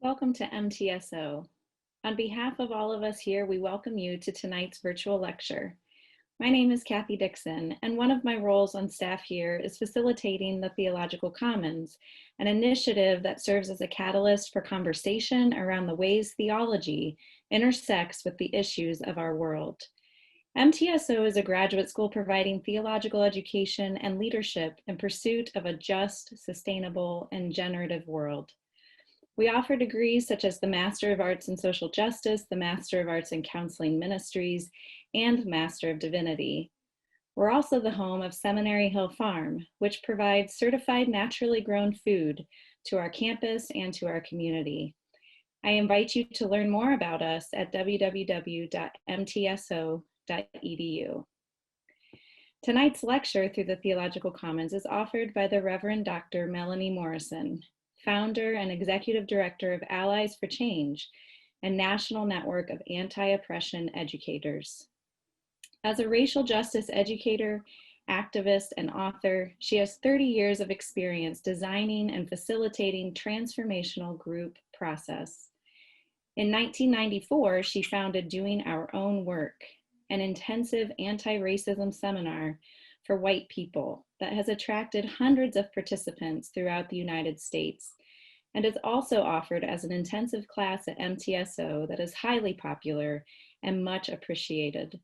Welcome to MTSO. On behalf of all of us here, we welcome you to tonight's virtual lecture. My name is Kathy Dixon, and one of my roles on staff here is facilitating the Theological Commons, an initiative that serves as a catalyst for conversation around the ways theology intersects with the issues of our world. MTSO is a graduate school providing theological education and leadership in pursuit of a just, sustainable, and generative world. We offer degrees such as the Master of Arts in Social Justice, the Master of Arts in Counseling Ministries, and Master of Divinity. We're also the home of Seminary Hill Farm, which provides certified naturally grown food to our campus and to our community. I invite you to learn more about us at www.mtso.edu. Tonight's lecture through the Theological Commons is offered by the Reverend Dr. Melanie Morrison, founder and executive director of Allies for Change, a national network of anti-oppression educators. As a racial justice educator, activist, and author, she has 30 years of experience designing and facilitating transformational group process. In 1994, she founded Doing Our Own Work, an intensive anti-racism seminar for white people that has attracted hundreds of participants throughout the United States and is also offered as an intensive class at MTSO that is highly popular and much appreciated.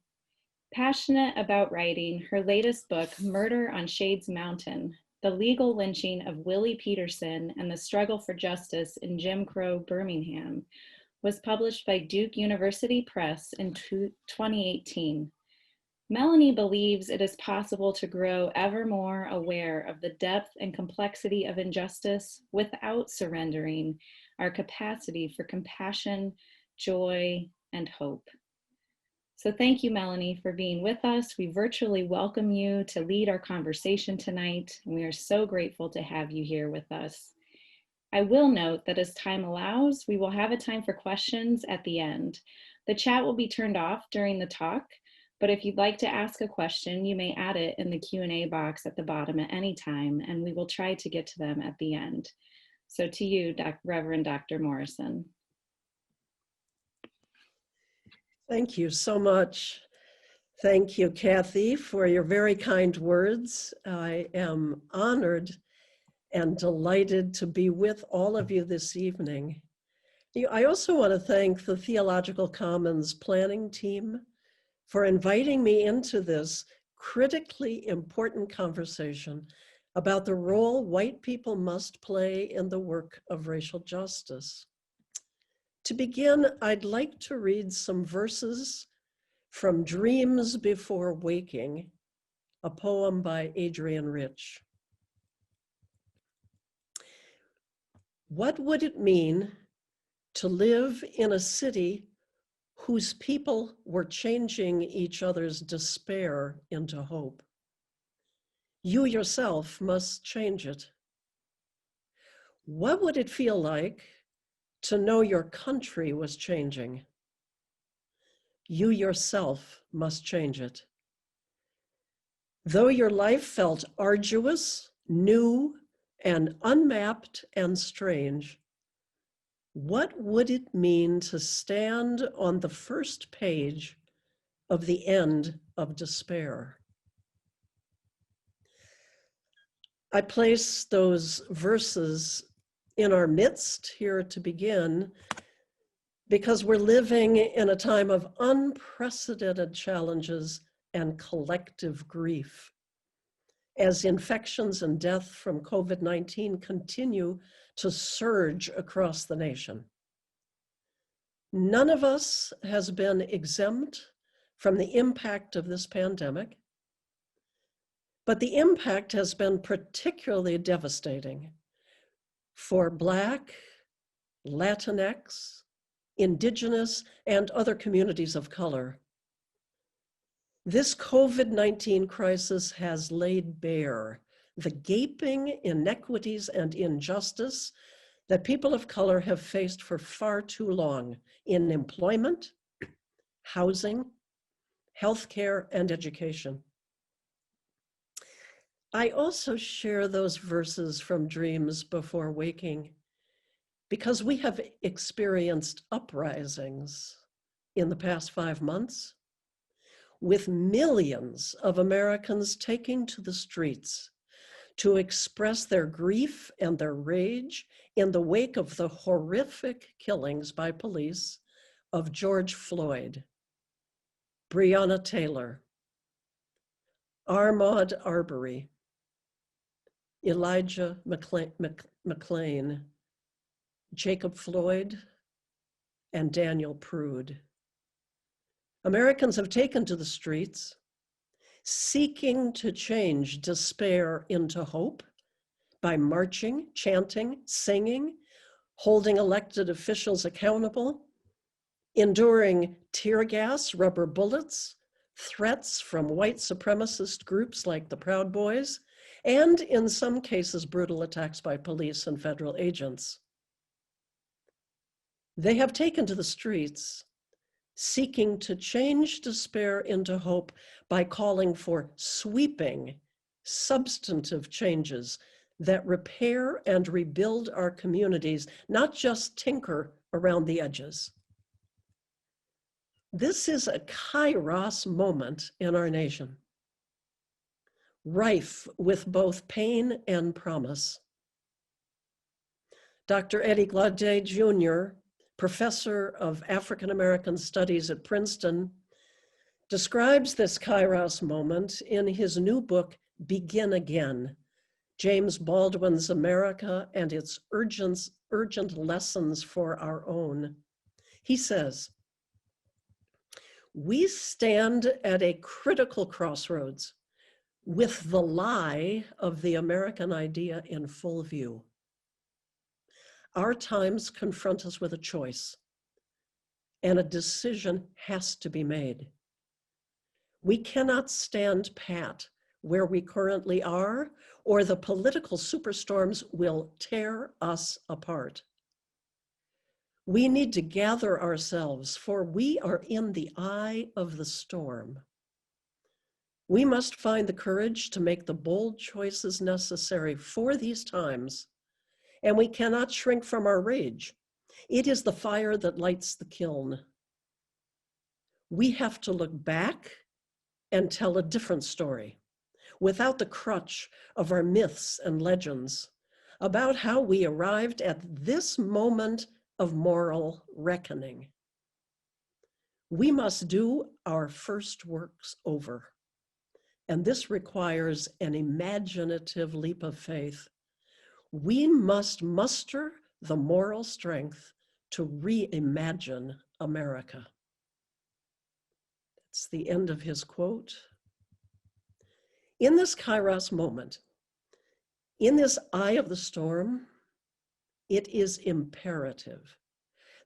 Passionate about writing, her latest book, Murder on Shades Mountain, The Legal Lynching of Willie Peterson and the Struggle for Justice in Jim Crow Birmingham, was published by Duke University Press in 2018. Melanie believes it is possible to grow ever more aware of the depth and complexity of injustice without surrendering our capacity for compassion, joy, and hope. So thank you, Melanie, for being with us. We virtually welcome you to lead our conversation tonight, and we are so grateful to have you here with us. I will note that as time allows, we will have a time for questions at the end. The chat will be turned off during the talk, but if you'd like to ask a question, you may add it in the Q&A box at the bottom at any time, and we will try to get to them at the end. So to you, Reverend Dr. Morrison. Thank you so much. Thank you, Kathy, for your very kind words. I am honored and delighted to be with all of you this evening. I also want to thank the Theological Commons planning team for inviting me into this critically important conversation about the role white people must play in the work of racial justice. To begin, I'd like to read some verses from Dreams Before Waking, a poem by Adrienne Rich. What would it mean to live in a city whose people were changing each other's despair into hope? You yourself must change it. What would it feel like to know your country was changing? You yourself must change it. Though your life felt arduous, new, and unmapped and strange, what would it mean to stand on the first page of the end of despair? I place those verses in our midst here to begin because we're living in a time of unprecedented challenges and collective grief, as infections and death from COVID-19 continue to surge across the nation. None of us has been exempt from the impact of this pandemic, but the impact has been particularly devastating for Black, Latinx, Indigenous, and other communities of color. This COVID-19 crisis has laid bare the gaping inequities and injustice that people of color have faced for far too long in employment, housing, healthcare, and education. I also share those verses from Dreams Before Waking because we have experienced uprisings in the past 5 months, with millions of Americans taking to the streets to express their grief and their rage in the wake of the horrific killings by police of George Floyd, Breonna Taylor, Ahmaud Arbery, Elijah McClain, Jacob Floyd, and Daniel Prude. Americans have taken to the streets, seeking to change despair into hope by marching, chanting, singing, holding elected officials accountable, enduring tear gas, rubber bullets, threats from white supremacist groups like the Proud Boys, and in some cases, brutal attacks by police and federal agents. They have taken to the streets, seeking to change despair into hope by calling for sweeping, substantive changes that repair and rebuild our communities, not just tinker around the edges. This is a kairos moment in our nation, rife with both pain and promise. Dr. Eddie Glaudet Jr., professor of African American Studies at Princeton, describes this kairos moment in his new book, Begin Again, James Baldwin's America and its urgent lessons for our own. He says, "We stand at a critical crossroads with the lie of the American idea in full view. Our times confront us with a choice, and a decision has to be made. We cannot stand pat where we currently are, or the political superstorms will tear us apart. We need to gather ourselves, for we are in the eye of the storm. We must find the courage to make the bold choices necessary for these times, and we cannot shrink from our rage. It is the fire that lights the kiln. We have to look back and tell a different story, without the crutch of our myths and legends, about how we arrived at this moment of moral reckoning. We must do our first works over, and this requires an imaginative leap of faith. We must muster the moral strength to reimagine America." That's the end of his quote. In this kairos moment, in this eye of the storm, it is imperative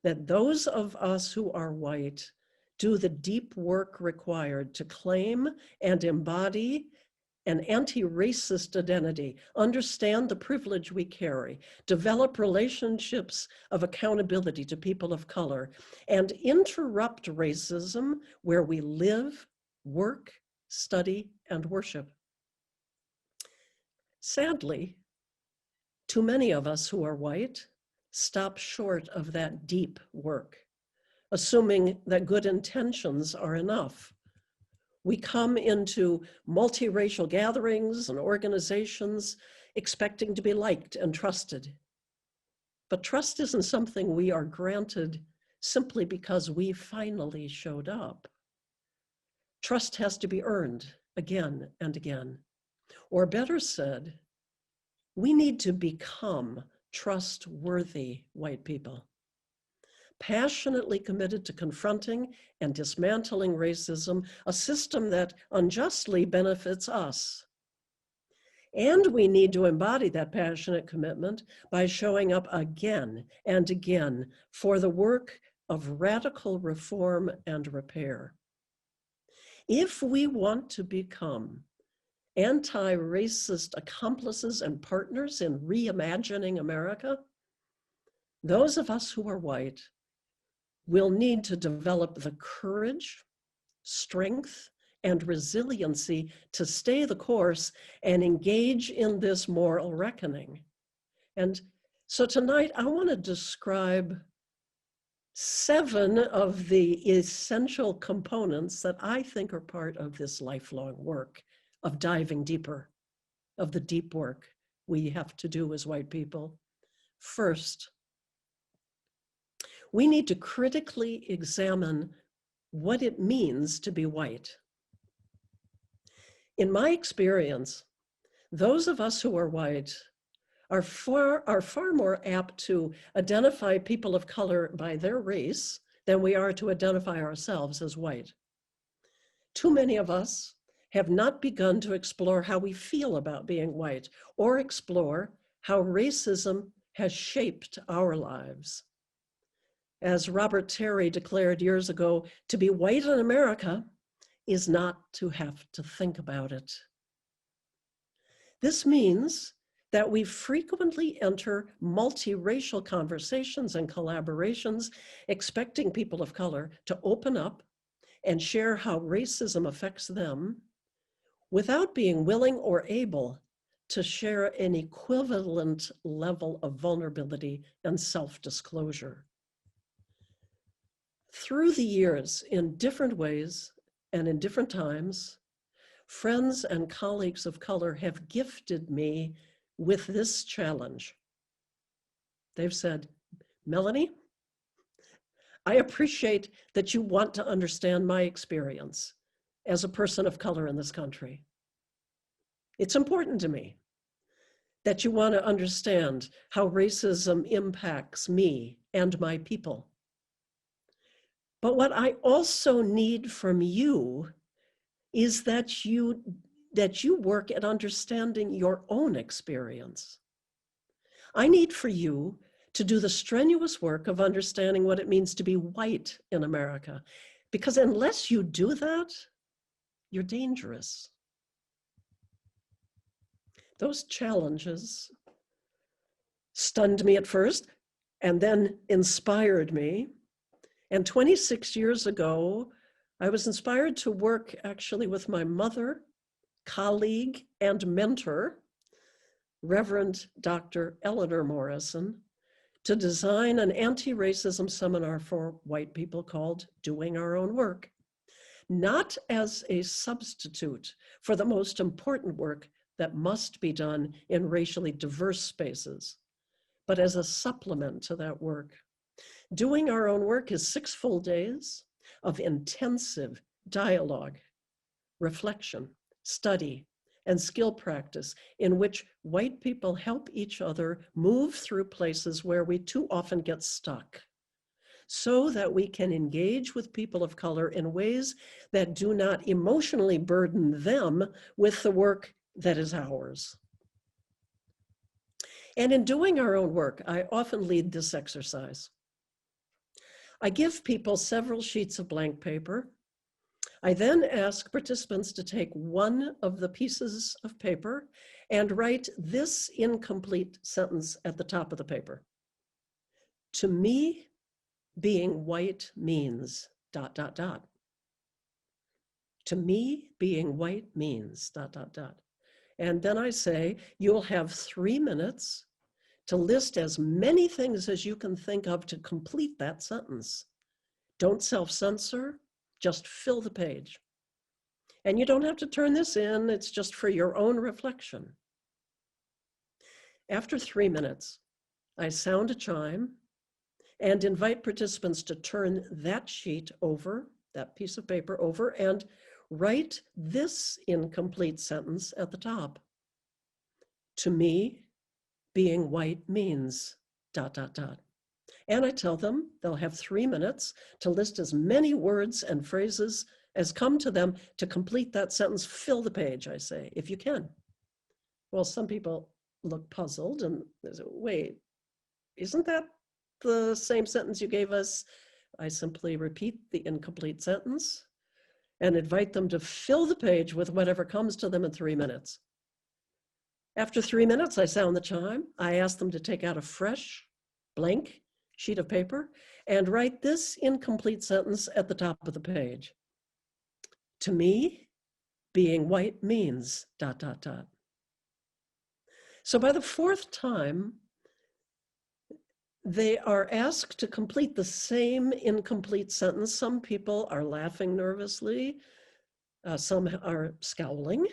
that those of us who are white do the deep work required to claim and embody an anti-racist identity, understand the privilege we carry, develop relationships of accountability to people of color, and interrupt racism where we live, work, study, and worship. Sadly, too many of us who are white stop short of that deep work, assuming that good intentions are enough. We come into multiracial gatherings and organizations expecting to be liked and trusted. But trust isn't something we are granted simply because we finally showed up. Trust has to be earned again and again. Or better said, we need to become trustworthy white people, passionately committed to confronting and dismantling racism, a system that unjustly benefits us. And we need to embody that passionate commitment by showing up again and again for the work of radical reform and repair. If we want to become anti-racist accomplices and partners in reimagining America, those of us who are white will need to develop the courage, strength, and resiliency to stay the course and engage in this moral reckoning. And So tonight I want to describe 7 of the essential components that I think are part of this lifelong work of diving deeper, of the deep work we have to do as white people. First, we need to critically examine what it means to be white. In my experience, those of us who are white are far more apt to identify people of color by their race than we are to identify ourselves as white. Too many of us have not begun to explore how we feel about being white or explore how racism has shaped our lives. As Robert Terry declared years ago, to be white in America is not to have to think about it. This means that we frequently enter multiracial conversations and collaborations, expecting people of color to open up and share how racism affects them, without being willing or able to share an equivalent level of vulnerability and self-disclosure. Through the years, in different ways and in different times, friends and colleagues of color have gifted me with this challenge. They've said, Melanie, I appreciate that you want to understand my experience as a person of color in this country. It's important to me that you want to understand how racism impacts me and my people. But what I also need from you is that you work at understanding your own experience. I need for you to do the strenuous work of understanding what it means to be white in America, because unless you do that, you're dangerous. Those challenges stunned me at first and then inspired me. And 26 years ago, I was inspired to work actually with my mother, colleague, and mentor, Reverend Dr. Eleanor Morrison, to design an anti-racism seminar for white people called Doing Our Own Work, not as a substitute for the most important work that must be done in racially diverse spaces, but as a supplement to that work. Doing Our Own Work is 6 full days of intensive dialogue, reflection, study, and skill practice in which white people help each other move through places where we too often get stuck, so that we can engage with people of color in ways that do not emotionally burden them with the work that is ours. And in doing our own work, I often lead this exercise. I give people several sheets of blank paper. I then ask participants to take one of the pieces of paper and write this incomplete sentence at the top of the paper. To me, being white means ... To me, being white means ... And then I say, you'll have 3 minutes to list as many things as you can think of to complete that sentence. Don't self-censor, just fill the page. And you don't have to turn this in, it's just for your own reflection. After 3 minutes, I sound a chime and invite participants to turn that sheet over, that piece of paper over, and write this incomplete sentence at the top. To me, being white means ... And I tell them they'll have 3 minutes to list as many words and phrases as come to them to complete that sentence. Fill the page, I say, if you can. Well, some people look puzzled and they say, wait, isn't that the same sentence you gave us? I simply repeat the incomplete sentence and invite them to fill the page with whatever comes to them in 3 minutes. After 3 minutes, I sound the chime. I ask them to take out a fresh, blank sheet of paper and write this incomplete sentence at the top of the page. To me, being white means ... So by the 4th time, they are asked to complete the same incomplete sentence. Some people are laughing nervously. Some are scowling.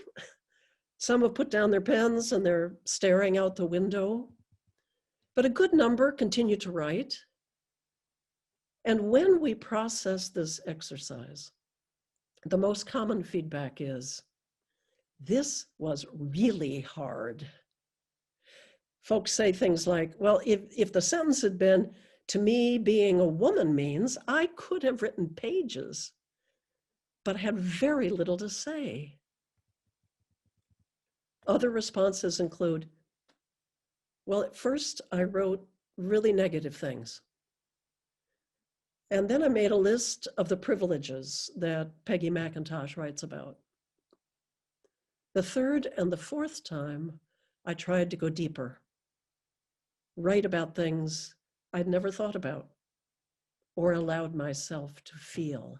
Some have put down their pens and they're staring out the window. But a good number continue to write. And when we process this exercise, the most common feedback is, this was really hard. Folks say things like, well, if the sentence had been, to me, being a woman means, I could have written pages, but had very little to say. Other responses include, well, at first I wrote really negative things. And then I made a list of the privileges that Peggy McIntosh writes about. The third and the fourth time, I tried to go deeper, write about things I'd never thought about or allowed myself to feel.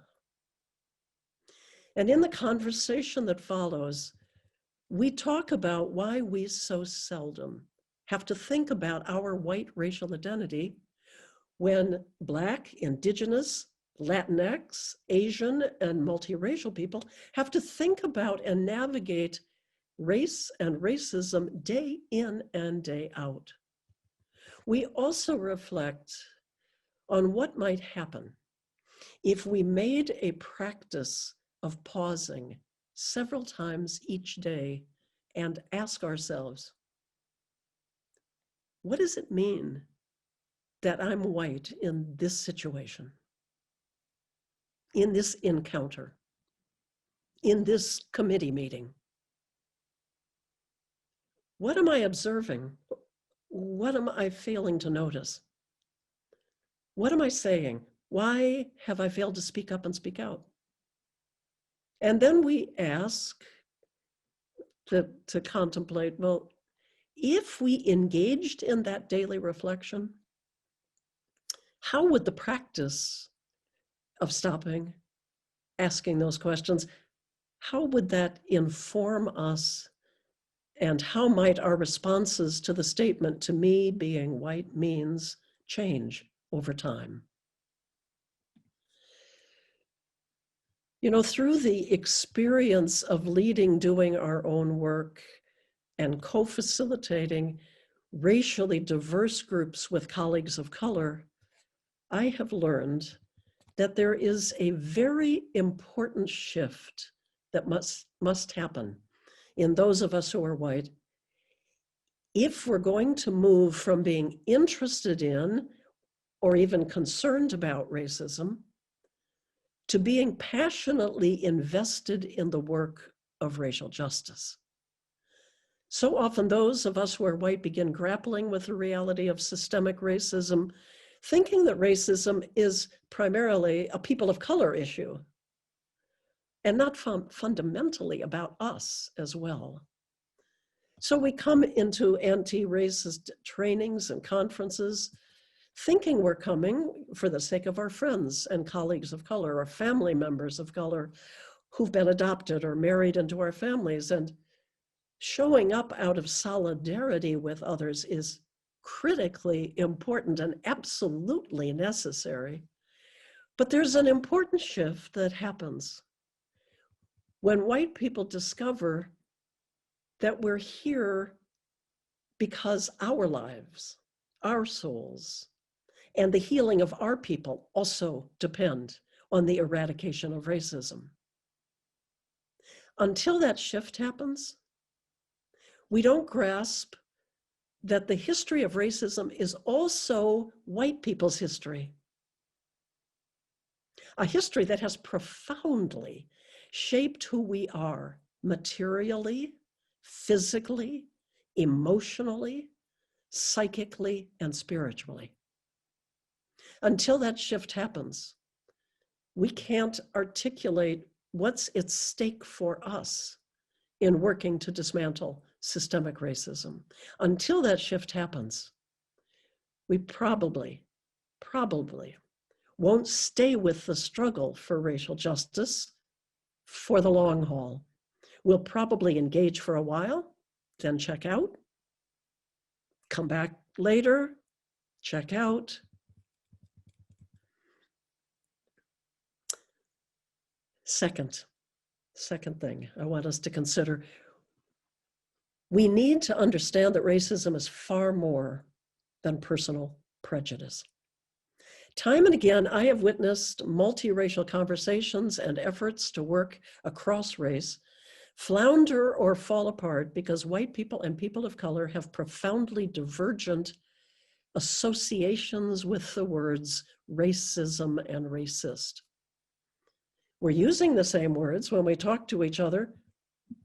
And in the conversation that follows, we talk about why we so seldom have to think about our white racial identity when Black, Indigenous, Latinx, Asian, and multiracial people have to think about and navigate race and racism day in and day out. We also reflect on what might happen if we made a practice of pausing several times each day and ask ourselves, what does it mean that I'm white in this situation, in this encounter, in this committee meeting? What am I observing? What am I failing to notice? What am I saying? Why have I failed to speak up and speak out? And then we ask to contemplate, well, if we engaged in that daily reflection, how would the practice of stopping, asking those questions, how would that inform us? And how might our responses to the statement, to me, being white means, change over time? You know, through the experience of leading, doing our own work, and co-facilitating racially diverse groups with colleagues of color, I have learned that there is a very important shift that must happen in those of us who are white if we're going to move from being interested in or even concerned about racism to being passionately invested in the work of racial justice. So often those of us who are white begin grappling with the reality of systemic racism, thinking that racism is primarily a people of color issue and not fundamentally about us as well. So we come into anti-racist trainings and conferences thinking we're coming for the sake of our friends and colleagues of color or family members of color who've been adopted or married into our families. And showing up out of solidarity with others is critically important and absolutely necessary. But there's an important shift that happens when white people discover that we're here because our lives, our souls, and the healing of our people also depend on the eradication of racism. Until that shift happens, we don't grasp that the history of racism is also white people's history. A history that has profoundly shaped who we are materially, physically, emotionally, psychically, and spiritually. Until that shift happens, we can't articulate what's at stake for us in working to dismantle systemic racism. Until that shift happens, we probably won't stay with the struggle for racial justice for the long haul. We'll probably engage for a while, then check out, come back later, check out. Second thing I want us to consider, we need to understand that racism is far more than personal prejudice. Time and again, I have witnessed multiracial conversations and efforts to work across race flounder or fall apart because white people and people of color have profoundly divergent associations with the words racism and racist. We're using the same words when we talk to each other,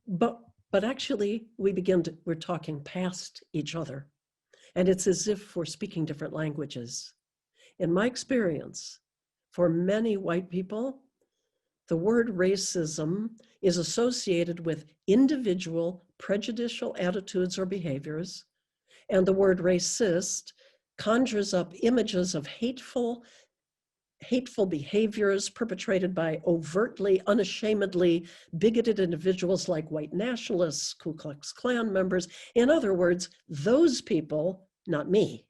but actually we're talking past each other. And it's as if we're speaking different languages. In my experience, for many white people, the word racism is associated with individual prejudicial attitudes or behaviors, and the word racist conjures up images of hateful behaviors perpetrated by overtly, unashamedly bigoted individuals like white nationalists, Ku Klux Klan members. In other words, those people, not me.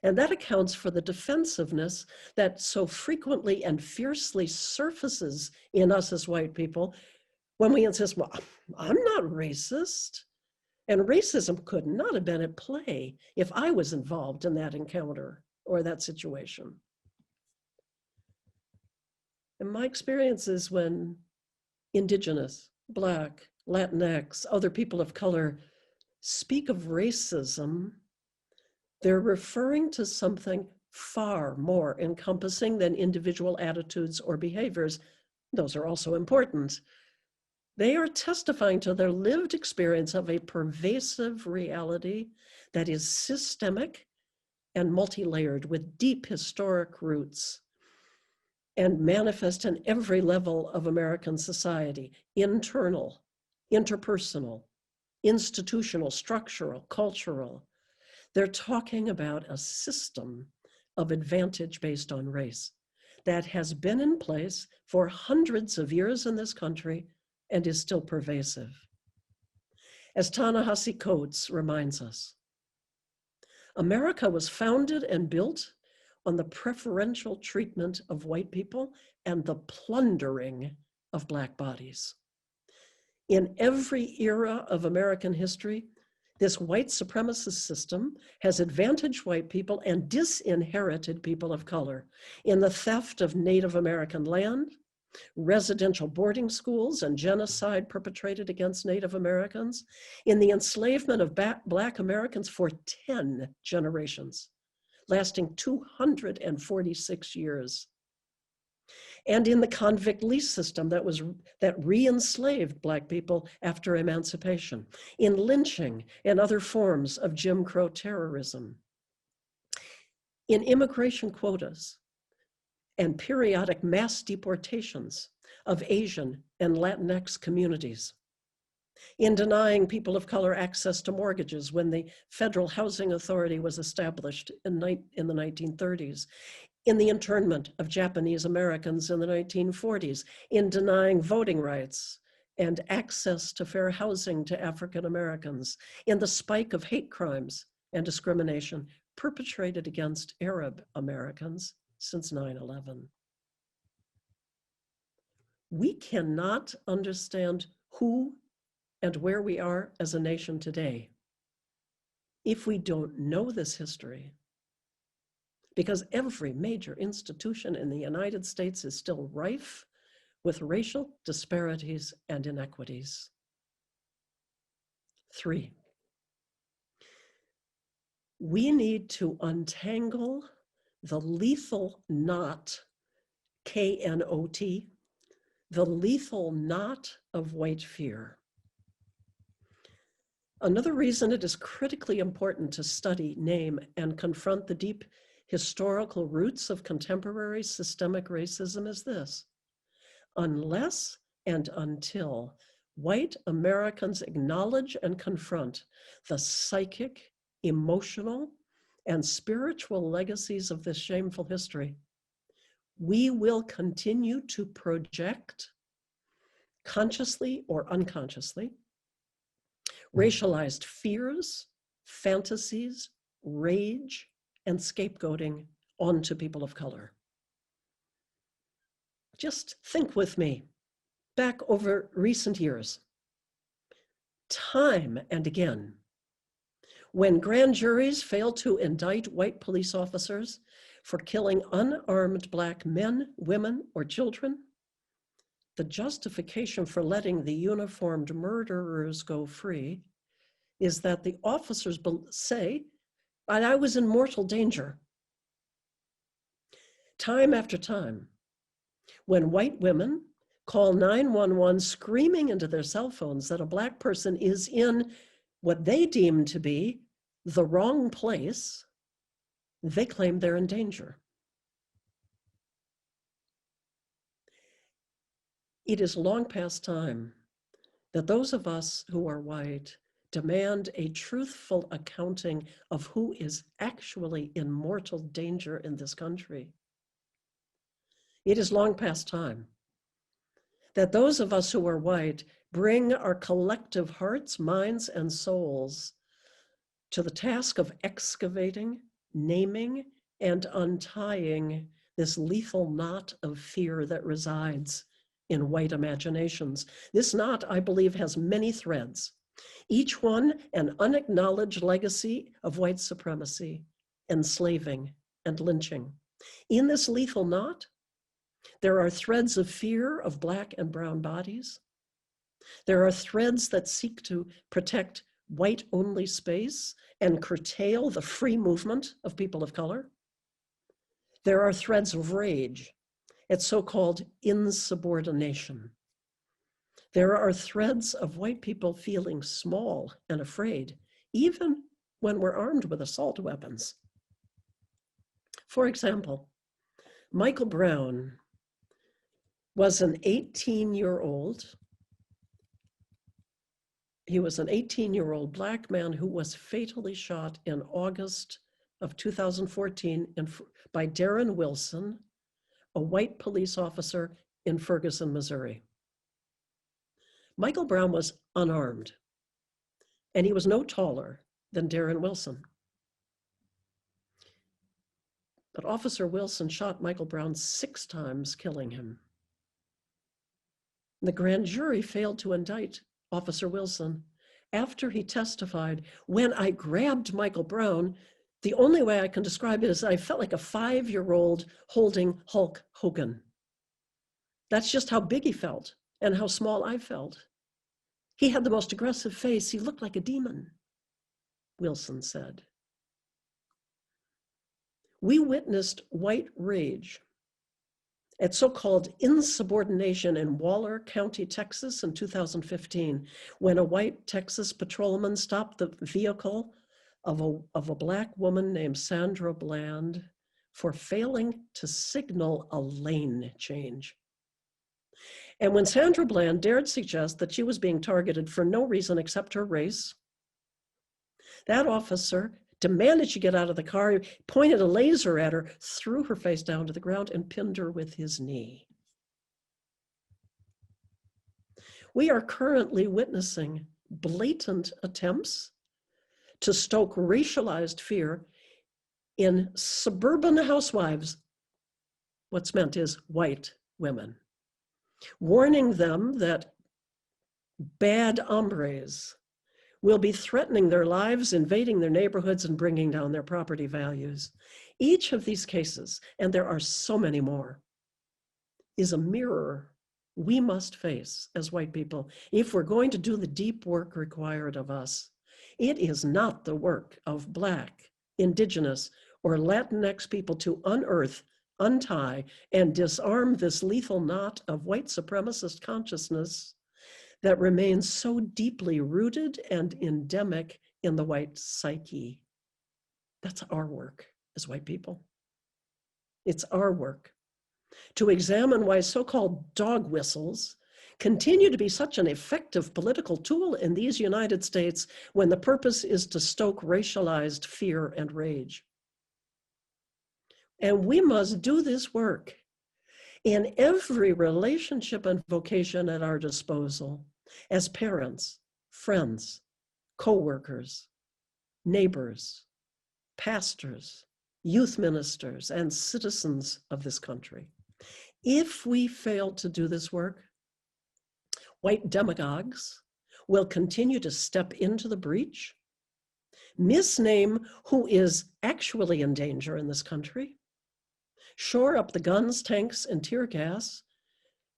And that accounts for the defensiveness that so frequently and fiercely surfaces in us as white people when we insist, well, I'm not racist. And racism could not have been at play if I was involved in that encounter or that situation. And my experience is when Indigenous, Black, Latinx, other people of color speak of racism, they're referring to something far more encompassing than individual attitudes or behaviors. Those are also important. They are testifying to their lived experience of a pervasive reality that is systemic and multi-layered with deep historic roots and manifest in every level of American society: internal, interpersonal, institutional, structural, cultural. They're talking about a system of advantage based on race that has been in place for hundreds of years in this country and is still pervasive. As Ta-Nehisi Coates reminds us, America was founded and built on the preferential treatment of white people and the plundering of Black bodies. In every era of American history, this white supremacist system has advantaged white people and disinherited people of color in the theft of Native American land, residential boarding schools and genocide perpetrated against Native Americans, in the enslavement of Black Americans for 10 generations, lasting 246 years, and in the convict lease system that re-enslaved Black people after emancipation, in lynching and other forms of Jim Crow terrorism, in immigration quotas and periodic mass deportations of Asian and Latinx communities, in denying people of color access to mortgages when the Federal Housing Authority was established in the 1930s, in the internment of Japanese Americans in the 1940s, in denying voting rights and access to fair housing to African Americans, in the spike of hate crimes and discrimination perpetrated against Arab Americans since 9/11. We cannot understand who and where we are as a nation today if we don't know this history, because every major institution in the United States is still rife with racial disparities and inequities. 3, we need to untangle the lethal knot, K-N-O-T, the lethal knot of white fear. Another reason it is critically important to study, name, and confront the deep historical roots of contemporary systemic racism is this: unless and until white Americans acknowledge and confront the psychic, emotional, and spiritual legacies of this shameful history, we will continue to project, consciously or unconsciously, racialized fears, fantasies, rage and scapegoating onto people of color. Just think with me back over recent years. Time and again, when grand juries fail to indict white police officers for killing unarmed Black men, women, or children, the justification for letting the uniformed murderers go free is that the officers say, I was in mortal danger. Time after time, when white women call 911 screaming into their cell phones that a Black person is in what they deem to be the wrong place, they claim they're in danger. It is long past time that those of us who are white demand a truthful accounting of who is actually in mortal danger in this country. It is long past time that those of us who are white bring our collective hearts, minds, and souls to the task of excavating, naming, and untying this lethal knot of fear that resides in white imaginations. This knot, I believe, has many threads, each one an unacknowledged legacy of white supremacy, enslaving, and lynching. In this lethal knot, there are threads of fear of Black and brown bodies. There are threads that seek to protect white-only space and curtail the free movement of people of color. There are threads of rage at so-called insubordination. There are threads of white people feeling small and afraid, even when we're armed with assault weapons. For example, Michael Brown was an 18-year-old. He was an 18-year-old Black man who was fatally shot in August of 2014 by Darren Wilson, a white police officer in Ferguson, Missouri. Michael Brown was unarmed, and he was no taller than Darren Wilson. But Officer Wilson shot Michael Brown 6 times, killing him. The grand jury failed to indict Officer Wilson after he testified, when I grabbed Michael Brown, the only way I can describe it is I felt like a 5-year-old holding Hulk Hogan. That's just how big he felt and how small I felt. He had the most aggressive face. He looked like a demon, Wilson said. We witnessed white rage at so-called insubordination in Waller County, Texas in 2015, when a white Texas patrolman stopped the vehicle of a Black woman named Sandra Bland for failing to signal a lane change. And when Sandra Bland dared suggest that she was being targeted for no reason except her race, that officer demanded she get out of the car, pointed a laser at her, threw her face down to the ground, and pinned her with his knee. We are currently witnessing blatant attempts to stoke racialized fear in suburban housewives. What's meant is white women, warning them that bad hombres will be threatening their lives, invading their neighborhoods, and bringing down their property values. Each of these cases, and there are so many more, is a mirror we must face as white people if we're going to do the deep work required of us. It is not the work of Black, Indigenous, or Latinx people to unearth, untie, and disarm this lethal knot of white supremacist consciousness that remains so deeply rooted and endemic in the white psyche. That's our work as white people. It's our work to examine why so-called dog whistles continue to be such an effective political tool in these United States when the purpose is to stoke racialized fear and rage. And we must do this work in every relationship and vocation at our disposal, as parents, friends, co-workers, neighbors, pastors, youth ministers, and citizens of this country. If we fail to do this work, white demagogues will continue to step into the breach, misname who is actually in danger in this country, shore up the guns, tanks, and tear gas,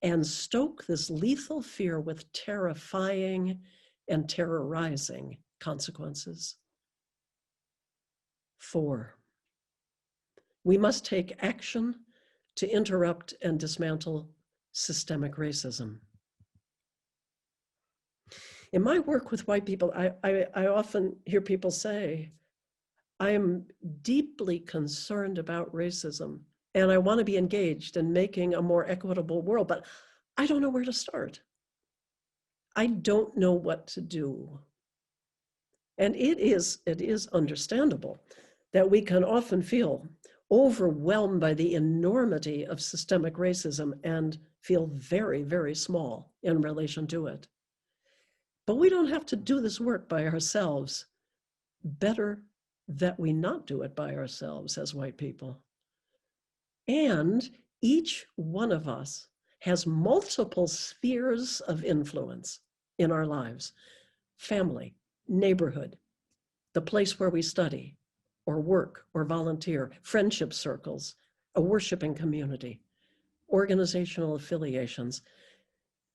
and stoke this lethal fear with terrifying and terrorizing consequences. 4, we must take action to interrupt and dismantle systemic racism. In my work with white people, I often hear people say, I am deeply concerned about racism and I want to be engaged in making a more equitable world, but I don't know where to start. I don't know what to do. And it is understandable that we can often feel overwhelmed by the enormity of systemic racism and feel very, very small in relation to it. But we don't have to do this work by ourselves. Better that we not do it by ourselves as white people. And each one of us has multiple spheres of influence in our lives: family, neighborhood, the place where we study or work or volunteer, friendship circles, a worshiping community, organizational affiliations.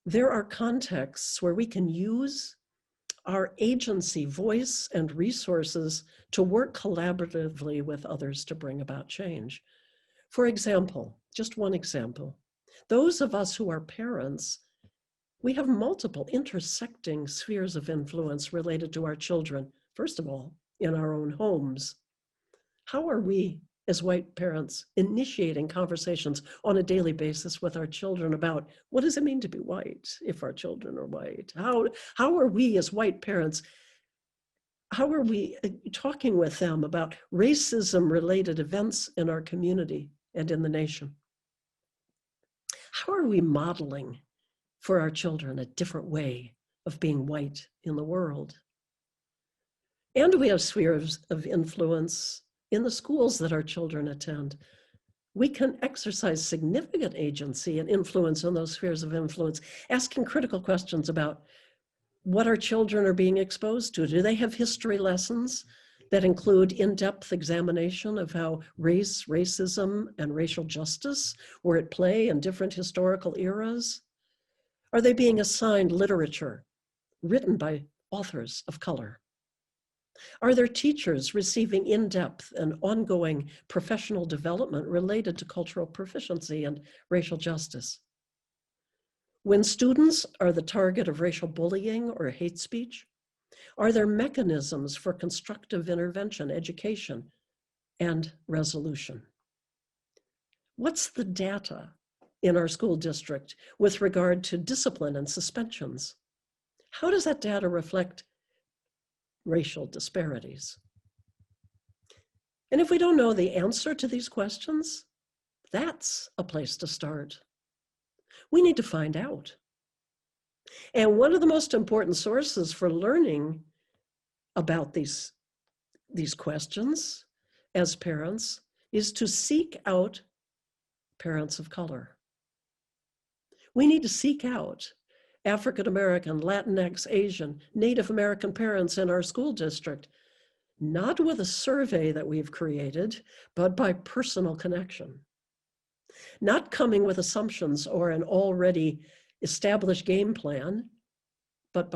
There are contexts where we can use our agency, voice, and resources to work collaboratively with others to bring about change. For example, just one example, those of us who are parents, we have multiple intersecting spheres of influence related to our children. First of all, in our own homes. How are we as white parents initiating conversations on a daily basis with our children about what does it mean to be white if our children are white? How are we as white parents, how are we talking with them about racism-related events in our community and in the nation? How are we modeling for our children a different way of being white in the world? And we have spheres of influence in the schools that our children attend. We can exercise significant agency and influence in those spheres of influence, asking critical questions about what our children are being exposed to. Do they have history lessons that include in-depth examination of how race, racism, and racial justice were at play in different historical eras? Are they being assigned literature written by authors of color? Are their teachers receiving in-depth and ongoing professional development related to cultural proficiency and racial justice? When students are the target of racial bullying or hate speech, are there mechanisms for constructive intervention, education, and resolution? What's the data in our school district with regard to discipline and suspensions? How does that data reflect racial disparities? And if we don't know the answer to these questions, that's a place to start. We need to find out. And one of the most important sources for learning about these questions as parents is to seek out parents of color. We need to seek out African American, Latinx, Asian, Native American parents in our school district, not with a survey that we've created, but by personal connection. Not coming with assumptions or an already established game plan, but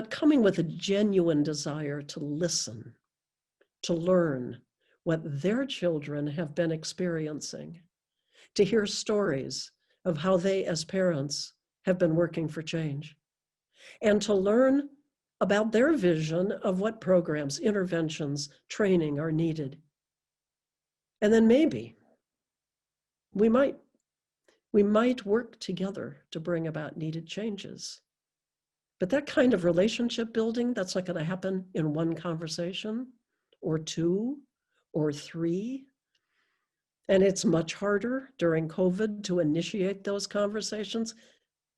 coming with a genuine desire to listen, to learn what their children have been experiencing, to hear stories of how they as parents have been working for change, and to learn about their vision of what programs, interventions, training are needed. And then maybe we might work together to bring about needed changes. But that kind of relationship building, that's not going to happen in one conversation or two or three. And it's much harder during COVID to initiate those conversations,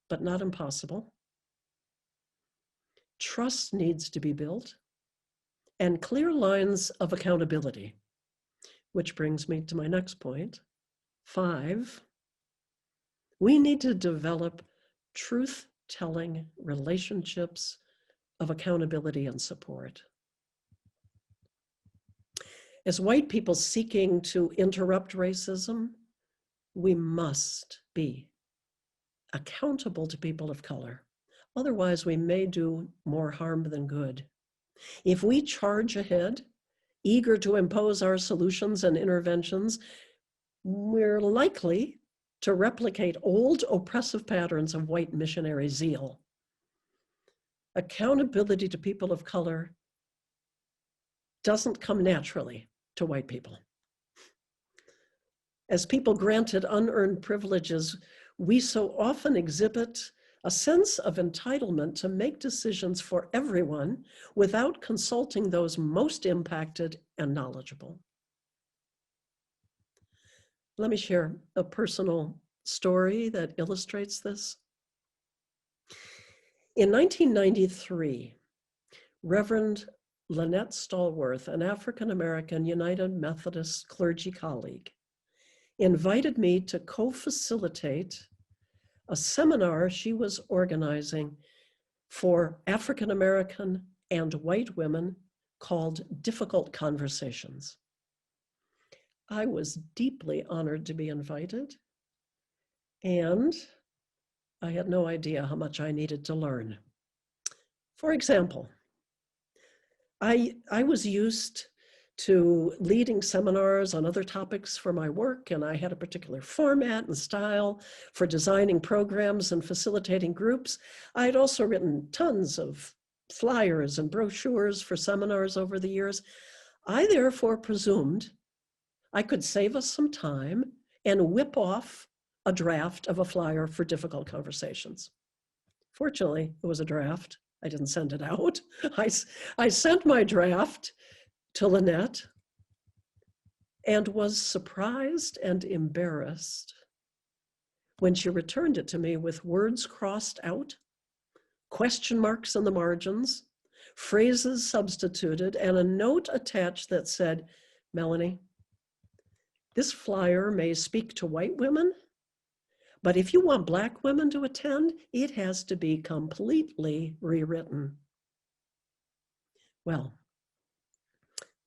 but not impossible. trust needs to be built, and clear lines of accountability, which brings me to my next point. 5, we need to develop truth-telling relationships of accountability and support. As white people seeking to interrupt racism, we must be accountable to people of color. Otherwise, we may do more harm than good. If we charge ahead, eager to impose our solutions and interventions, we're likely to replicate old oppressive patterns of white missionary zeal. Accountability to people of color doesn't come naturally to white people. As people granted unearned privileges, we so often exhibit a sense of entitlement to make decisions for everyone without consulting those most impacted and knowledgeable. Let me share a personal story that illustrates this. In 1993, Reverend Lynette Stallworth, an African-American United Methodist clergy colleague, invited me to co-facilitate a seminar she was organizing for African-American and white women called Difficult Conversations. I was deeply honored to be invited, and I had no idea how much I needed to learn. For example, I was used to leading seminars on other topics for my work, and I had a particular format and style for designing programs and facilitating groups. I had also written tons of flyers and brochures for seminars over the years. I therefore presumed I could save us some time and whip off a draft of a flyer for Difficult Conversations. Fortunately, it was a draft. I didn't send it out. I sent my draft to Lynette and was surprised and embarrassed when she returned it to me with words crossed out, question marks in the margins, phrases substituted, and a note attached that said, "Melanie, this flyer may speak to white women, but if you want Black women to attend, it has to be completely rewritten." Well,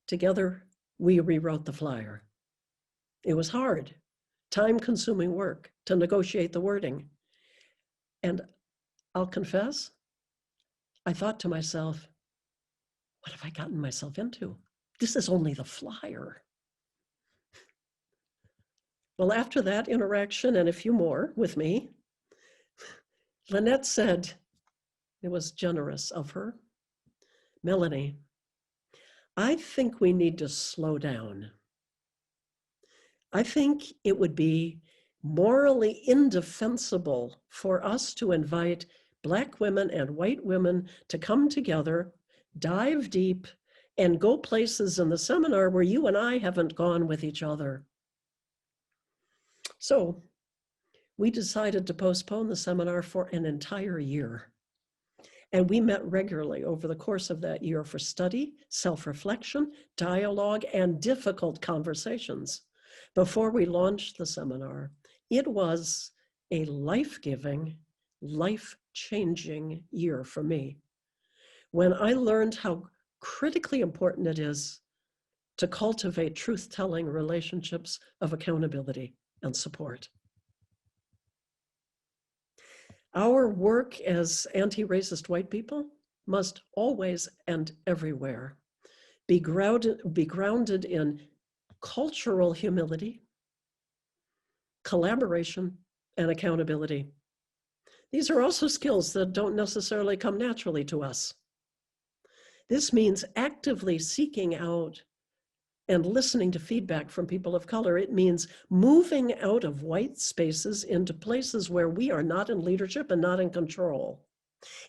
together, we rewrote the flyer. It was hard, time-consuming work to negotiate the wording. And I'll confess, I thought to myself, what have I gotten myself into? This is only the flyer. Well, after that interaction and a few more with me, Lynette said, it was generous of her, "Melanie, I think we need to slow down. I think it would be morally indefensible for us to invite Black women and white women to come together, dive deep, and go places in the seminar where you and I haven't gone with each other." So we decided to postpone the seminar for an entire year. And we met regularly over the course of that year for study, self-reflection, dialogue, and difficult conversations before we launched the seminar. It was a life-giving, life-changing year for me, when I learned how critically important it is to cultivate truth-telling relationships of accountability and support. Our work as anti-racist white people must always and everywhere be grounded in cultural humility, collaboration, and accountability. These are also skills that don't necessarily come naturally to us. This means actively seeking out and listening to feedback from people of color. It means moving out of white spaces into places where we are not in leadership and not in control.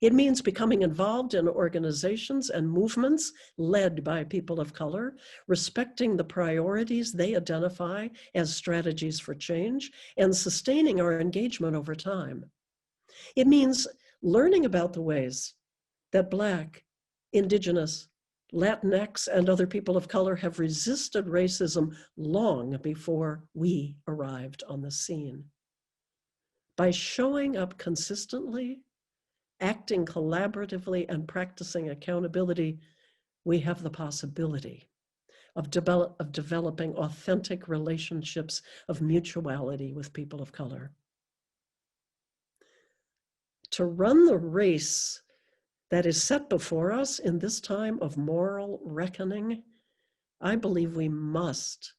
It means becoming involved in organizations and movements led by people of color, respecting the priorities they identify as strategies for change, and sustaining our engagement over time. It means learning about the ways that Black, Indigenous, Latinx, and other people of color have resisted racism long before we arrived on the scene. By showing up consistently, acting collaboratively, and practicing accountability, we have the possibility of developing authentic relationships of mutuality with people of color. To run the race that is set before us in this time of moral reckoning, I believe we must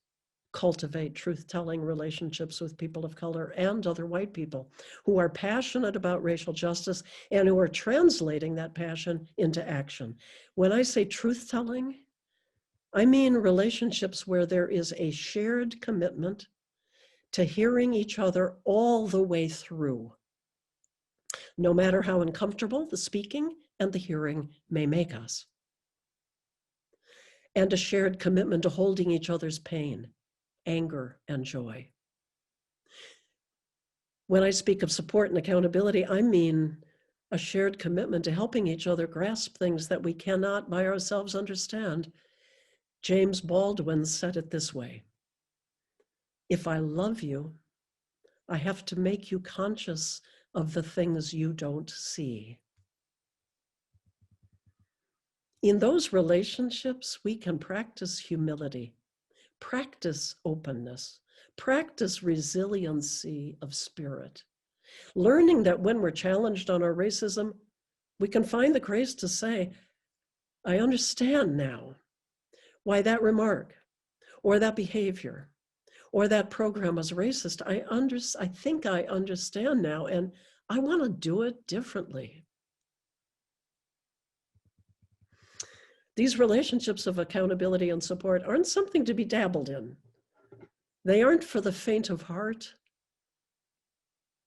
cultivate truth-telling relationships with people of color and other white people who are passionate about racial justice and who are translating that passion into action. When I say truth-telling, I mean relationships where there is a shared commitment to hearing each other all the way through, no matter how uncomfortable the speaking and the hearing may make us, and a shared commitment to holding each other's pain, anger, and joy. When I speak of support and accountability, I mean a shared commitment to helping each other grasp things that we cannot by ourselves understand. James Baldwin said it this way: if I love you, I have to make you conscious of the things you don't see. In those relationships, we can practice humility, practice openness, practice resiliency of spirit, learning that when we're challenged on our racism, we can find the grace to say, I understand now why that remark or that behavior or that program was racist. I think I understand now, and I want to do it differently. These relationships of accountability and support aren't something to be dabbled in. They aren't for the faint of heart.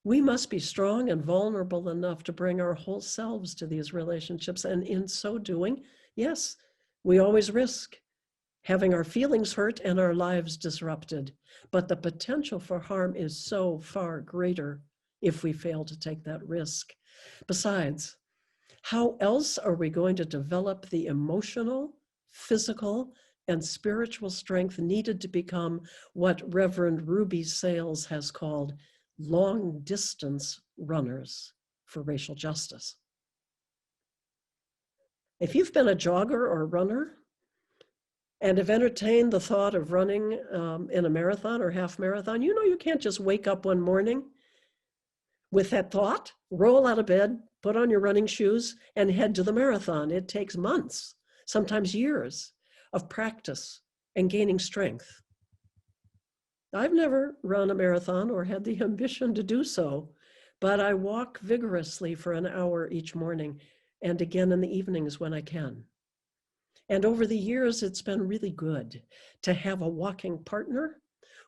We must be strong and vulnerable enough to bring our whole selves to these relationships. And in so doing, yes, we always risk having our feelings hurt and our lives disrupted. But the potential for harm is so far greater if we fail to take that risk. Besides, how else are we going to develop the emotional, physical, and spiritual strength needed to become what Reverend Ruby Sales has called long distance runners for racial justice? If you've been a jogger or a runner and have entertained the thought of running in a marathon or half marathon, you know you can't just wake up one morning with that thought, roll out of bed, put on your running shoes, and head to the marathon. It takes months, sometimes years, of practice and gaining strength. I've never run a marathon or had the ambition to do so, but I walk vigorously for an hour each morning and again in the evenings when I can. And over the years, it's been really good to have a walking partner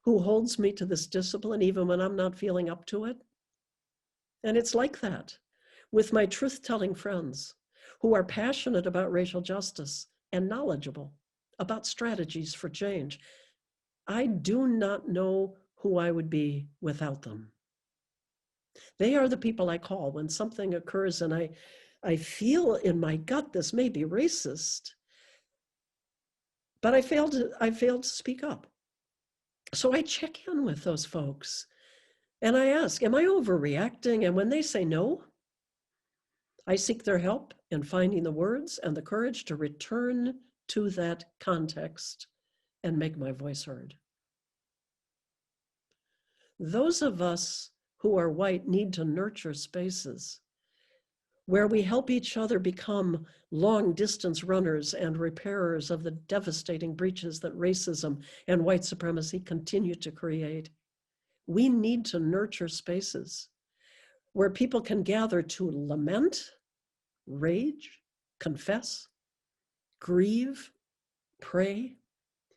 who holds me to this discipline even when I'm not feeling up to it. And it's like that with my truth-telling friends who are passionate about racial justice and knowledgeable about strategies for change. I do not know who I would be without them. They are the people I call when something occurs and I feel in my gut this may be racist, but I failed to speak up. So I check in with those folks and I ask, am I overreacting? And when they say no, I seek their help in finding the words and the courage to return to that context and make my voice heard. Those of us who are white need to nurture spaces where we help each other become long distance runners and repairers of the devastating breaches that racism and white supremacy continue to create. We need to nurture spaces where people can gather to lament, rage, confess, grieve, pray,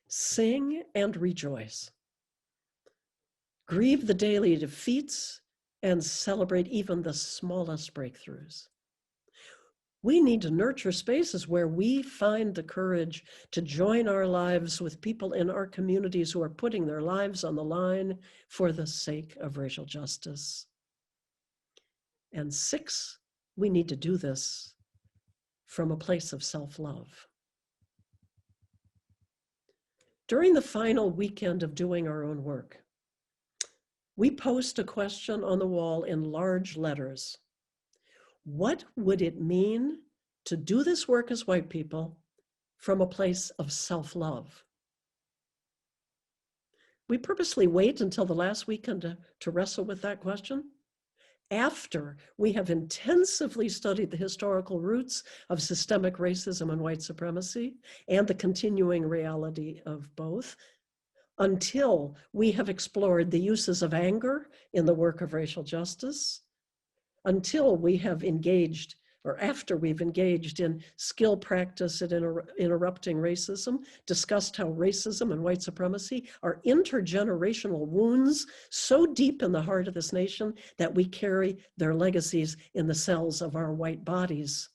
sing, and rejoice. Grieve the daily defeats and celebrate even the smallest breakthroughs. We need to nurture spaces where we find the courage to join our lives with people in our communities who are putting their lives on the line for the sake of racial justice. And 6, we need to do this from a place of self-love. During the final weekend of doing our own work, we post a question on the wall in large letters. What would it mean to do this work as white people from a place of self-love? We purposely wait until the last weekend to wrestle with that question, after we have intensively studied the historical roots of systemic racism and white supremacy and the continuing reality of both, until we have explored the uses of anger in the work of racial justice, until we have engaged, or after we've engaged in skill practice at interrupting racism, discussed how racism and white supremacy are intergenerational wounds so deep in the heart of this nation that we carry their legacies in the cells of our white bodies,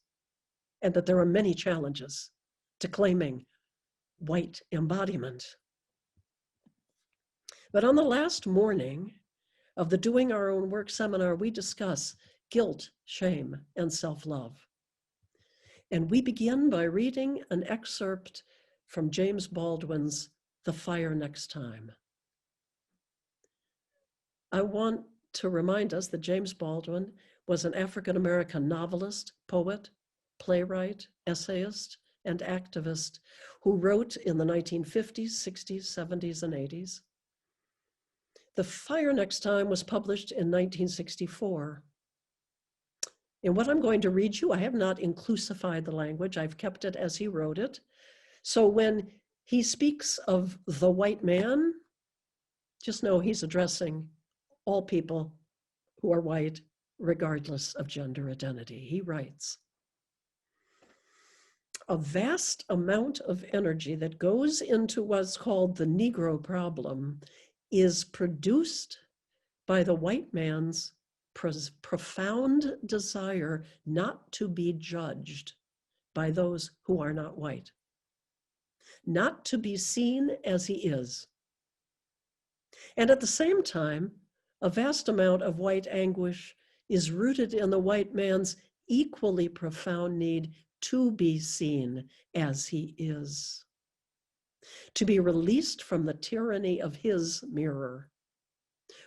and that there are many challenges to claiming white embodiment. But on the last morning of the Doing Our Own Work seminar, we discuss guilt, shame, and self-love. And we begin by reading an excerpt from James Baldwin's The Fire Next Time. I want to remind us that James Baldwin was an African-American novelist, poet, playwright, essayist, and activist who wrote in the 1950s, 60s, 70s, and 80s. The Fire Next Time was published in 1964. In what I'm going to read you, I have not inclusified the language. I've kept it as he wrote it. So when he speaks of the white man, just know he's addressing all people who are white, regardless of gender identity. He writes, "A vast amount of energy that goes into what's called the Negro problem is produced by the white man's profound desire not to be judged by those who are not white, not to be seen as he is. And at the same time, a vast amount of white anguish is rooted in the white man's equally profound need to be seen as he is, to be released from the tyranny of his mirror.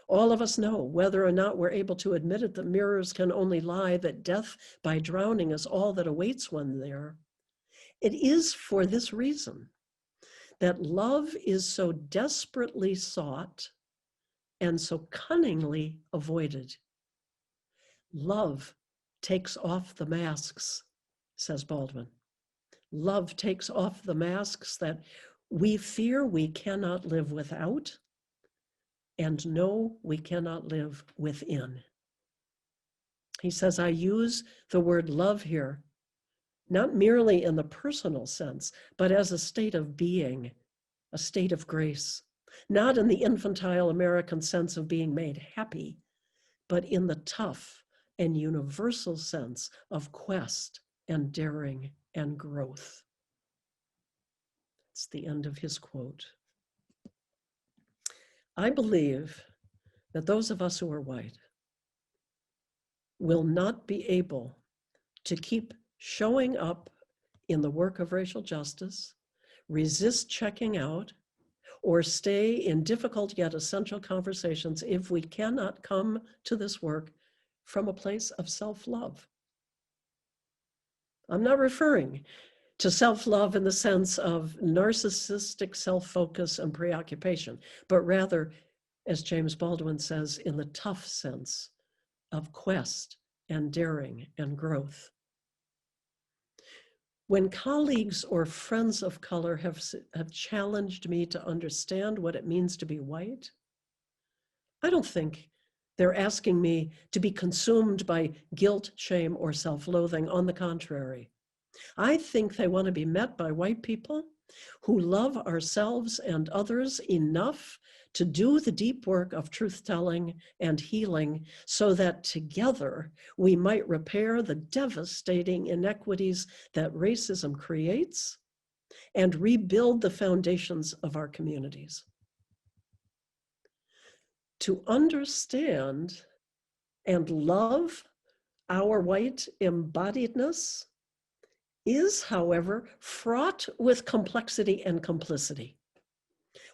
All of us know, whether or not we're able to admit it, that mirrors can only lie, that death by drowning is all that awaits one there. It is for this reason that love is so desperately sought and so cunningly avoided. Love takes off the masks," says Baldwin. "Love takes off the masks that we fear we cannot live without and know we cannot live within." He says, I use the word love here, not merely in the personal sense, but as a state of being, a state of grace, not in the infantile American sense of being made happy, but in the tough and universal sense of quest and daring and growth. It's the end of his quote. I believe that those of us who are white will not be able to keep showing up in the work of racial justice, resist checking out, or stay in difficult yet essential conversations if we cannot come to this work from a place of self-love. I'm not referring to self-love in the sense of narcissistic self-focus and preoccupation, but rather, as James Baldwin says, in the tough sense of quest and daring and growth. When colleagues or friends of color have challenged me to understand what it means to be white, I don't think they're asking me to be consumed by guilt, shame, or self-loathing. On the contrary, I think they want to be met by white people who love ourselves and others enough to do the deep work of truth-telling and healing so that together we might repair the devastating inequities that racism creates and rebuild the foundations of our communities. To understand and love our white embodiedness is, however, fraught with complexity and complicity.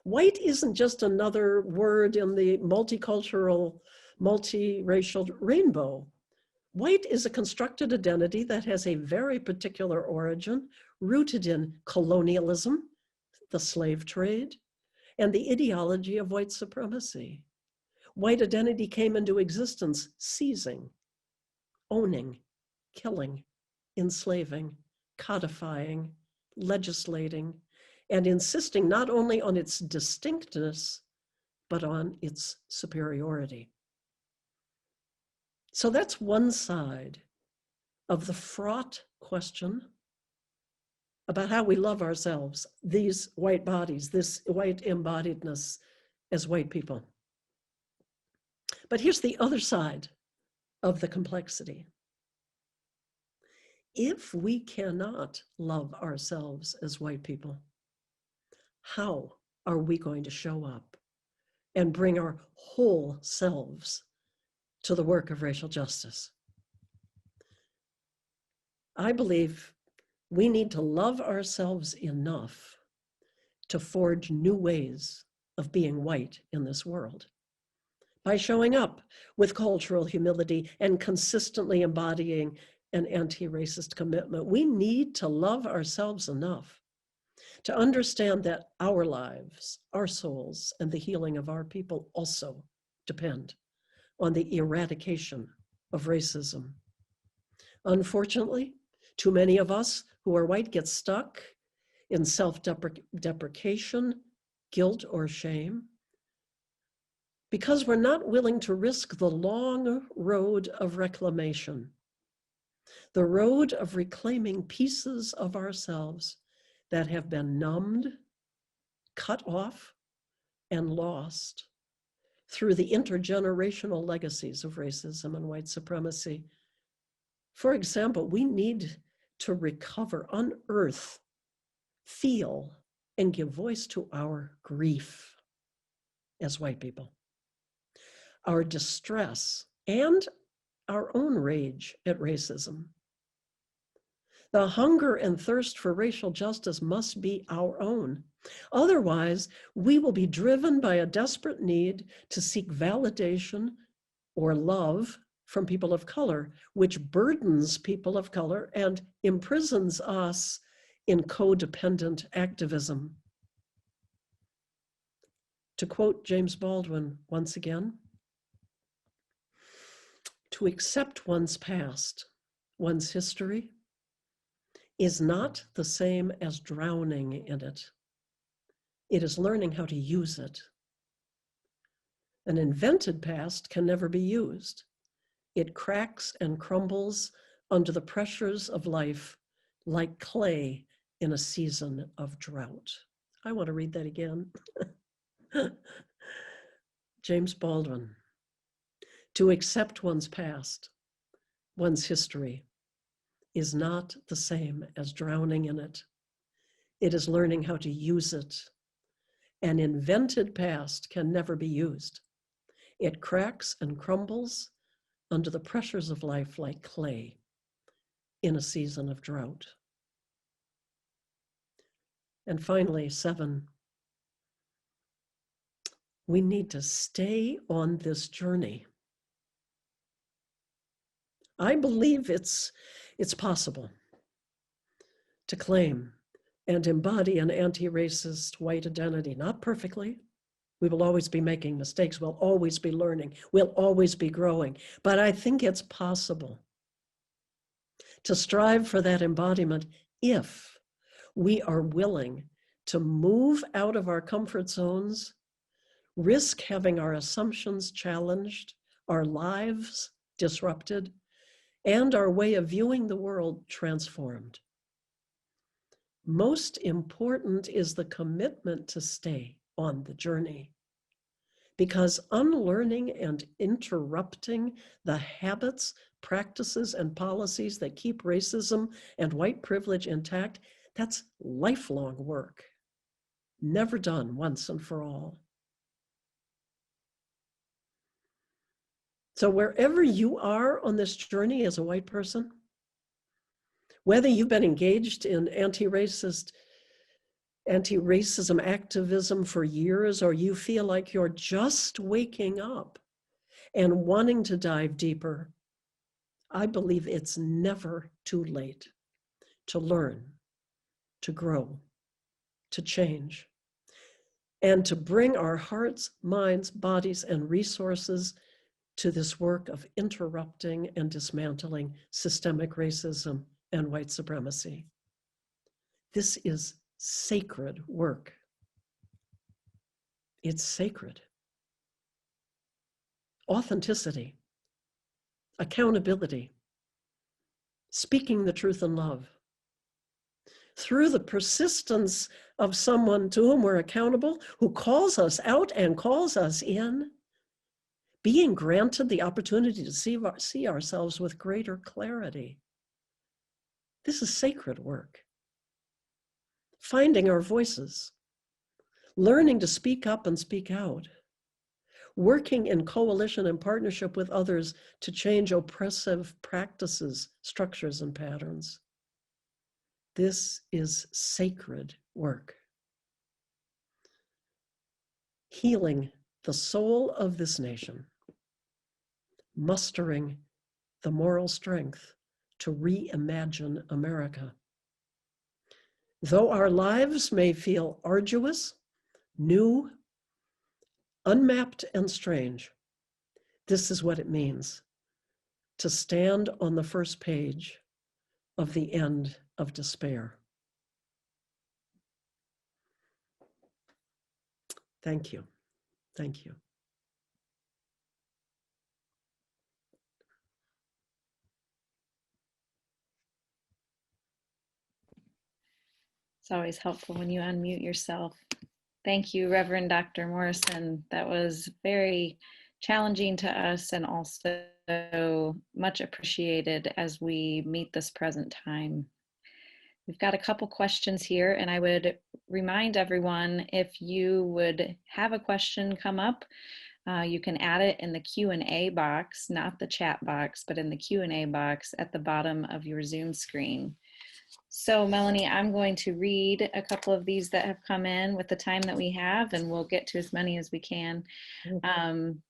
White isn't just another word in the multicultural, multiracial rainbow. White is a constructed identity that has a very particular origin, rooted in colonialism, the slave trade, and the ideology of white supremacy. White identity came into existence seizing, owning, killing, enslaving, codifying, legislating, and insisting not only on its distinctness, but on its superiority. So that's one side of the fraught question about how we love ourselves, these white bodies, this white embodiedness as white people. But here's the other side of the complexity. If we cannot love ourselves as white people, how are we going to show up and bring our whole selves to the work of racial justice? I believe we need to love ourselves enough to forge new ways of being white in this world. By showing up with cultural humility and consistently embodying an anti-racist commitment, we need to love ourselves enough to understand that our lives, our souls, and the healing of our people also depend on the eradication of racism. Unfortunately, too many of us who are white get stuck in self-deprecation, guilt, or shame because we're not willing to risk the long road of reclamation, the road of reclaiming pieces of ourselves that have been numbed, cut off, and lost through the intergenerational legacies of racism and white supremacy. For example, we need to recover, unearth, feel, and give voice to our grief as white people, our distress, and our own rage at racism. The hunger and thirst for racial justice must be our own. Otherwise, we will be driven by a desperate need to seek validation or love from people of color, which burdens people of color and imprisons us in codependent activism. To quote James Baldwin once again, to accept one's past, one's history, is not the same as drowning in it. It is learning how to use it. An invented past can never be used. It cracks and crumbles under the pressures of life like clay in a season of drought. I want to read that again. James Baldwin. To accept one's past, one's history, is not the same as drowning in it. It is learning how to use it. An invented past can never be used. It cracks and crumbles under the pressures of life like clay in a season of drought. And finally, 7, we need to stay on this journey. I believe it's possible to claim and embody an anti-racist white identity, not perfectly. We will always be making mistakes. We'll always be learning. We'll always be growing. But I think it's possible to strive for that embodiment if we are willing to move out of our comfort zones, risk having our assumptions challenged, our lives disrupted, and our way of viewing the world transformed. Most important is the commitment to stay on the journey, because unlearning and interrupting the habits, practices, and policies that keep racism and white privilege intact, that's lifelong work, never done once and for all. So wherever you are on this journey as a white person, Whether you've been engaged in anti-racism activism for years, or you feel like you're just waking up and wanting to dive deeper, I believe it's never too late to learn, to grow, to change, and to bring our hearts, minds, bodies, and resources to this work of interrupting and dismantling systemic racism and white supremacy. This is sacred work. It's sacred. Authenticity, accountability, speaking the truth in love. Through the persistence of someone to whom we're accountable, who calls us out and calls us in, being granted the opportunity to see ourselves with greater clarity. This is sacred work. Finding our voices, learning to speak up and speak out, working in coalition and partnership with others to change oppressive practices, structures, and patterns. This is sacred work. Healing the soul of this nation, mustering the moral strength to reimagine America. Though our lives may feel arduous, new, unmapped, and strange, this is what it means to stand on the first page of the end of despair. Thank you. Thank you. It's always helpful when you unmute yourself. Thank you, Reverend Dr. Morrison. That was very challenging to us and also much appreciated as we meet this present time. We've got a couple questions here, and I would remind everyone, if you would have a question come up, you can add it in the Q&A box, not the chat box, but in the Q&A box at the bottom of your Zoom screen. So Melanie, I'm going to read a couple of these that have come in with the time that we have, and we'll get to as many as we can.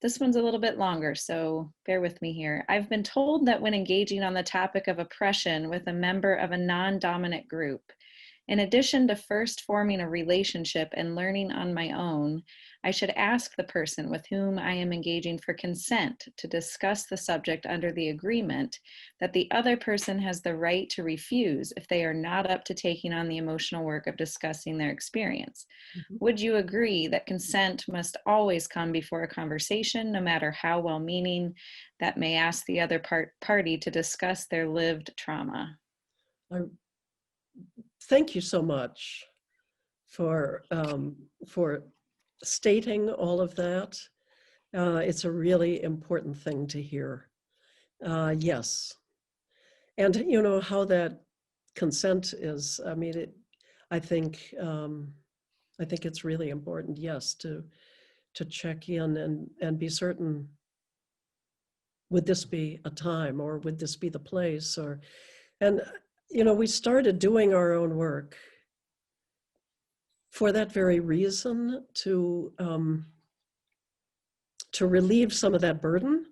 This one's a little bit longer, so bear with me here. I've been told that when engaging on the topic of oppression with a member of a non-dominant group, in addition to first forming a relationship and learning on my own, I should ask the person with whom I am engaging for consent to discuss the subject under the agreement that the other person has the right to refuse if they are not up to taking on the emotional work of discussing their experience. Would you agree that consent must always come before a conversation, no matter how well-meaning, that may ask the other party to discuss their lived trauma? Thank you so much for stating all of that. It's a really important thing to hear. Yes. And you know how that consent is, I mean, I think it's really important, yes, to check in and be certain, would this be a time, or would this be the place? And you know, we started doing our own work for that very reason, to relieve some of that burden,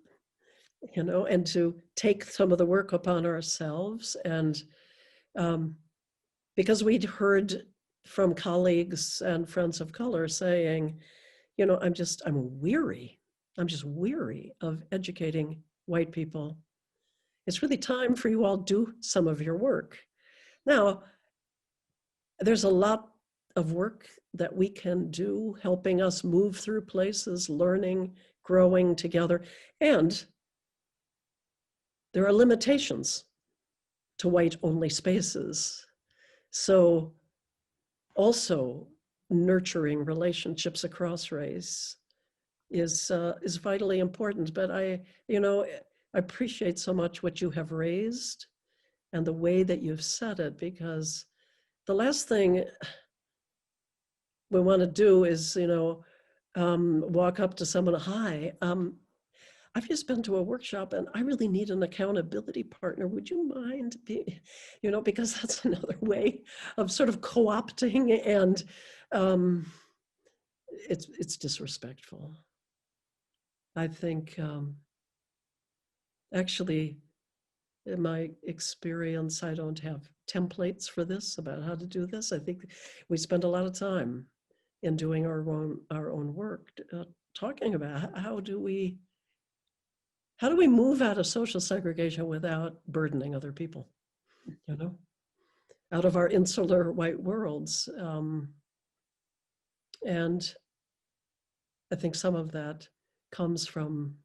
you know, and to take some of the work upon ourselves. And because we'd heard from colleagues and friends of color saying, you know, I'm just weary of educating white people. It's really time for you all to do some of your work. Now, there's a lot of work that we can do, helping us move through places, learning, growing together. And there are limitations to white-only spaces. So also nurturing relationships across race is vitally important. But I appreciate so much what you have raised and the way that you've said it, because the last thing we want to do is, walk up to someone, hi. I've just been to a workshop and I really need an accountability partner. Would you mind being, because that's another way of sort of co-opting, and it's disrespectful. I think actually, in my experience, I don't have templates for this about how to do this. I think we spend a lot of time in doing our own work, talking about how do we move out of social segregation without burdening other people, out of our insular white worlds. And I think some of that comes from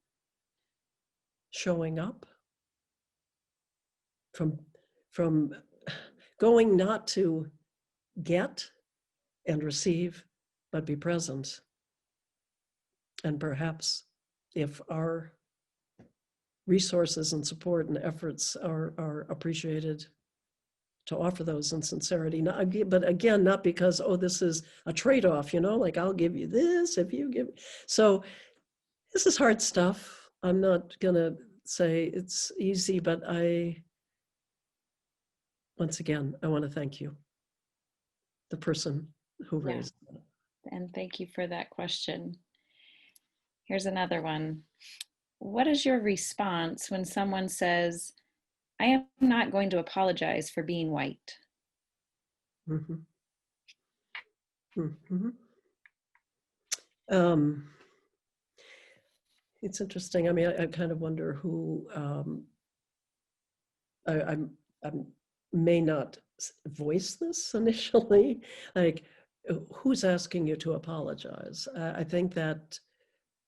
showing up, from going not to get and receive, but be present. And perhaps if our resources and support and efforts are appreciated, to offer those in sincerity. But again, not because, oh, this is a trade-off, like I'll give you this if you give. So this is hard stuff. I'm not gonna say it's easy, but once again, I want to thank you, the person who raised that. And thank you for that question. Here's another one. What is your response when someone says, I am not going to apologize for being white? Mm-hmm. Mm-hmm. It's interesting. I mean, I kind of wonder who, I may not voice this initially, like who's asking you to apologize? I think that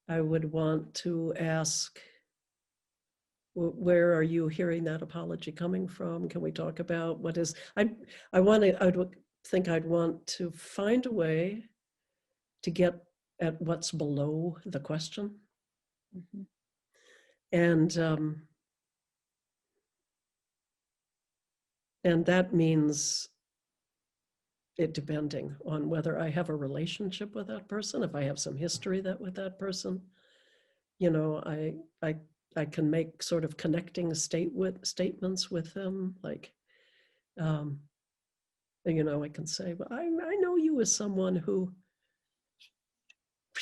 I would want to ask, where are you hearing that apology coming from? Can we talk about what is, I would think I'd want to find a way to get at what's below the question. Mm-hmm. And that means it depending on whether I have a relationship with that person, if I have some history with that person, I can make sort of connecting statements with them, like, I can say, well, I know you as someone who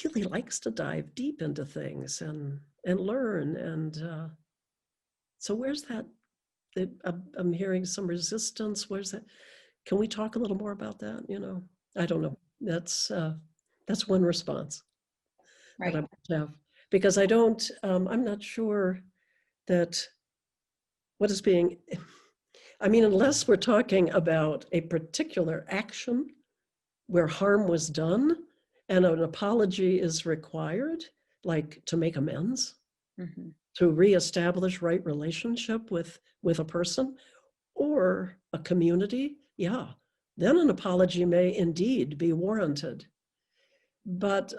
really likes to dive deep into things and learn. And so where's that? I'm hearing some resistance. Where's that? Can we talk a little more about that? I don't know. That's one response that I might have, because I'm not sure that what is being, I mean, unless we're talking about a particular action where harm was done and an apology is required, like to make amends, Mm-hmm. to reestablish right relationship with a person or a community, then an apology may indeed be warranted. But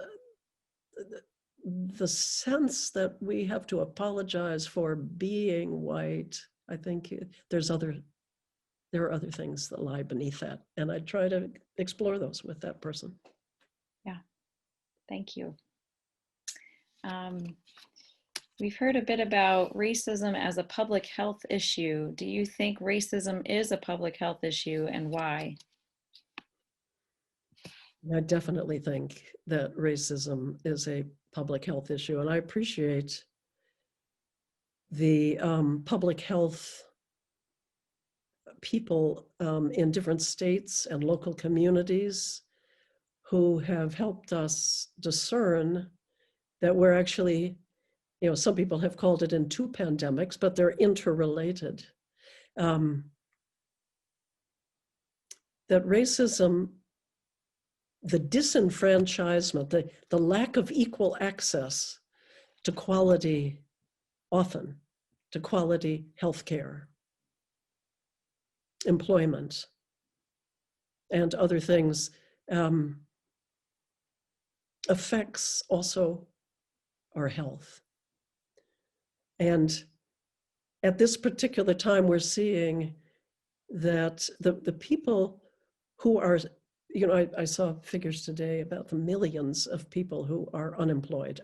the sense that we have to apologize for being white, I think there are other things that lie beneath that. And I try to explore those with that person. Yeah, thank you. We've heard a bit about racism as a public health issue. Do you think racism is a public health issue, and why? I definitely think that racism is a public health issue, and I appreciate the public health people in different states and local communities who have helped us discern that we're actually, some people have called it in two pandemics, but they're interrelated. That racism, the disenfranchisement, the lack of equal access to quality, often to quality healthcare, employment, and other things, affects also our health. And at this particular time, we're seeing that the people who are you know, I saw figures today about the millions of people who are unemployed,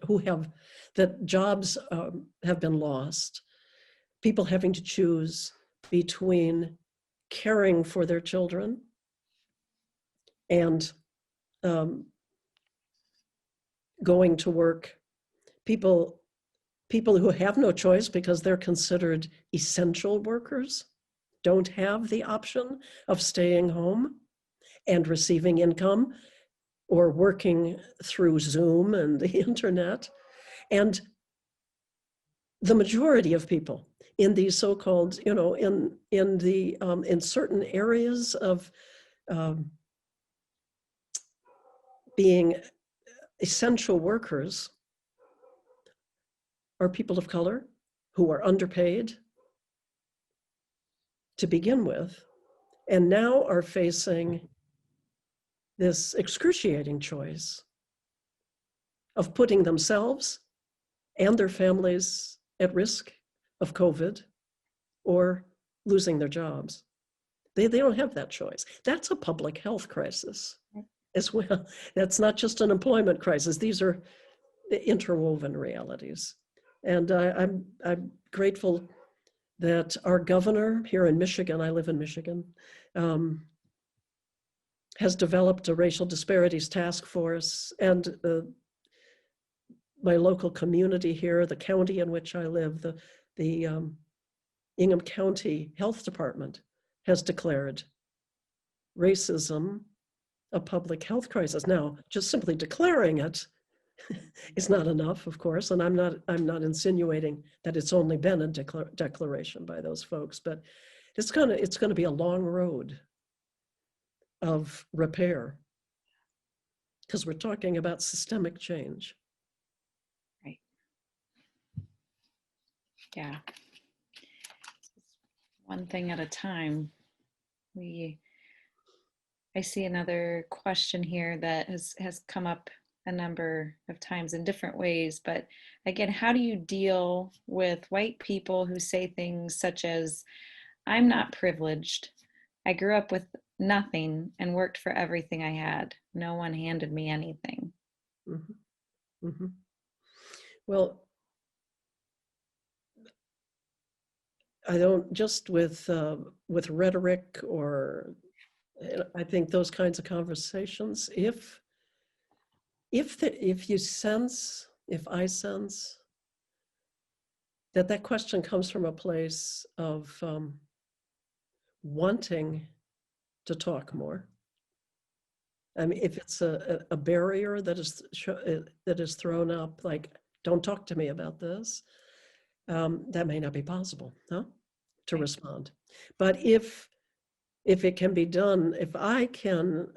that jobs have been lost, people having to choose between caring for their children and going to work, people who have no choice because they're considered essential workers don't have the option of staying home and receiving income or working through Zoom and the internet. And the majority of people in these so-called, you know, in certain areas of being essential workers are people of color who are underpaid to begin with, and now are facing this excruciating choice of putting themselves and their families at risk of COVID or losing their jobs. They don't have that choice. That's a public health crisis as well. That's not just an employment crisis. These are interwoven realities. And I'm grateful that our governor here in Michigan, I live in Michigan, has developed a racial disparities task force, and my local community here, the county in which I live, the Ingham County Health Department has declared racism a public health crisis. Now, just simply declaring it is not enough, of course, and I'm not insinuating that it's only been a declaration by those folks, but it's gonna be a long road of repair, because we're talking about systemic change. Right. Yeah. One thing at a time. I see another question here that has come up a number of times in different ways, but again, how do you deal with white people who say things such as, I'm not privileged. I grew up with nothing and worked for everything I had. No one handed me anything. Mm-hmm. Mm-hmm. Well, I don't just with rhetoric, or I think those kinds of conversations, if I sense that question comes from a place of wanting to talk more. I mean, if it's a barrier that is thrown up, like, don't talk to me about this, that may not be possible, to respond. But if it can be done, if I can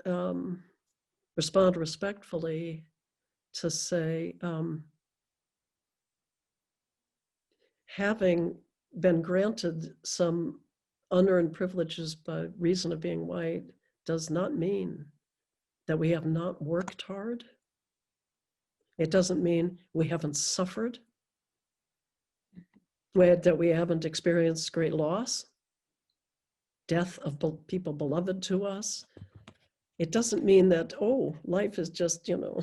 respond respectfully to say, having been granted some unearned privileges by reason of being white does not mean that we have not worked hard. It doesn't mean we haven't suffered, that we haven't experienced great loss, death of people beloved to us. It doesn't mean that, oh, life is just, you know,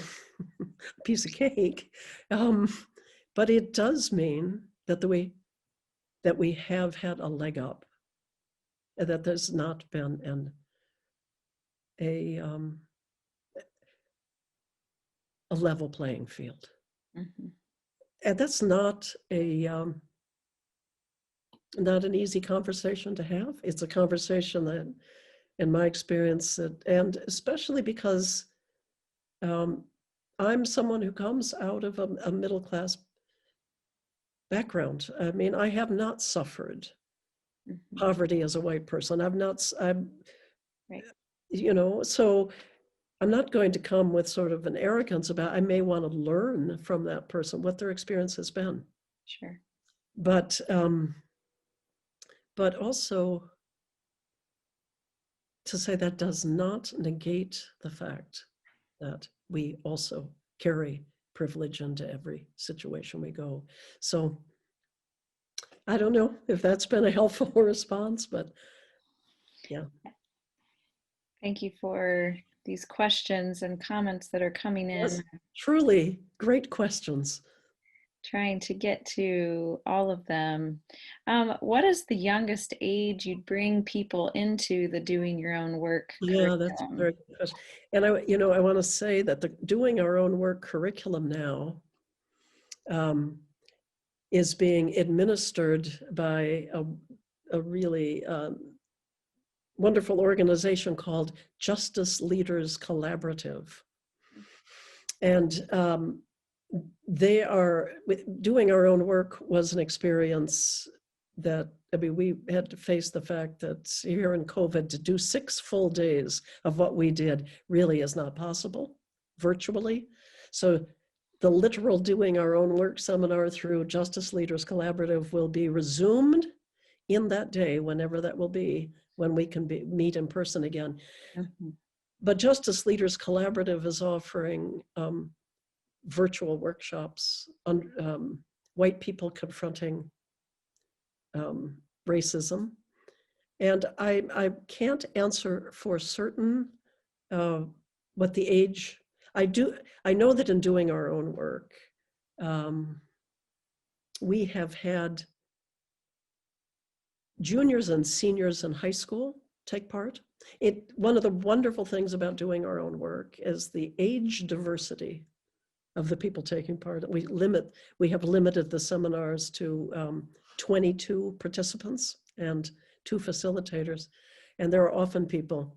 a piece of cake. But it does mean that we have had a leg up, and that there's not been a level playing field. Mm-hmm. And that's not an easy conversation to have. It's a conversation that, in my experience, and especially because I'm someone who comes out of a middle class background. I mean, I have not suffered poverty as a white person. Right. You know, so I'm not going to come with sort of an arrogance about, I may want to learn from that person what their experience has been. Sure. But also to say that does not negate the fact that we also carry privilege into every situation we go. So I don't know if that's been a helpful response, but yeah. Thank you for these questions and comments that are coming in. Yes, truly great questions. Trying to get to all of them. What is the youngest age you'd bring people into the doing your own work Yeah, that's a curriculum? very good question. And I want to say that the doing our own work curriculum now is being administered by a really wonderful organization called Justice Leaders Collaborative. And they are doing our own work was an experience that, I mean, we had to face the fact that here in COVID, to do 6 full days of what we did really is not possible virtually. So the literal doing our own work seminar through Justice Leaders Collaborative will be resumed in that day, whenever that will be, when we can meet in person again. Mm-hmm. But Justice Leaders Collaborative is offering virtual workshops on white people confronting racism. And I can't answer for certain what the age, I know that in doing our own work, we have had juniors and seniors in high school take part. One of the wonderful things about doing our own work is the age diversity of the people taking part. We have limited the seminars to 22 participants and 2 facilitators. And there are often people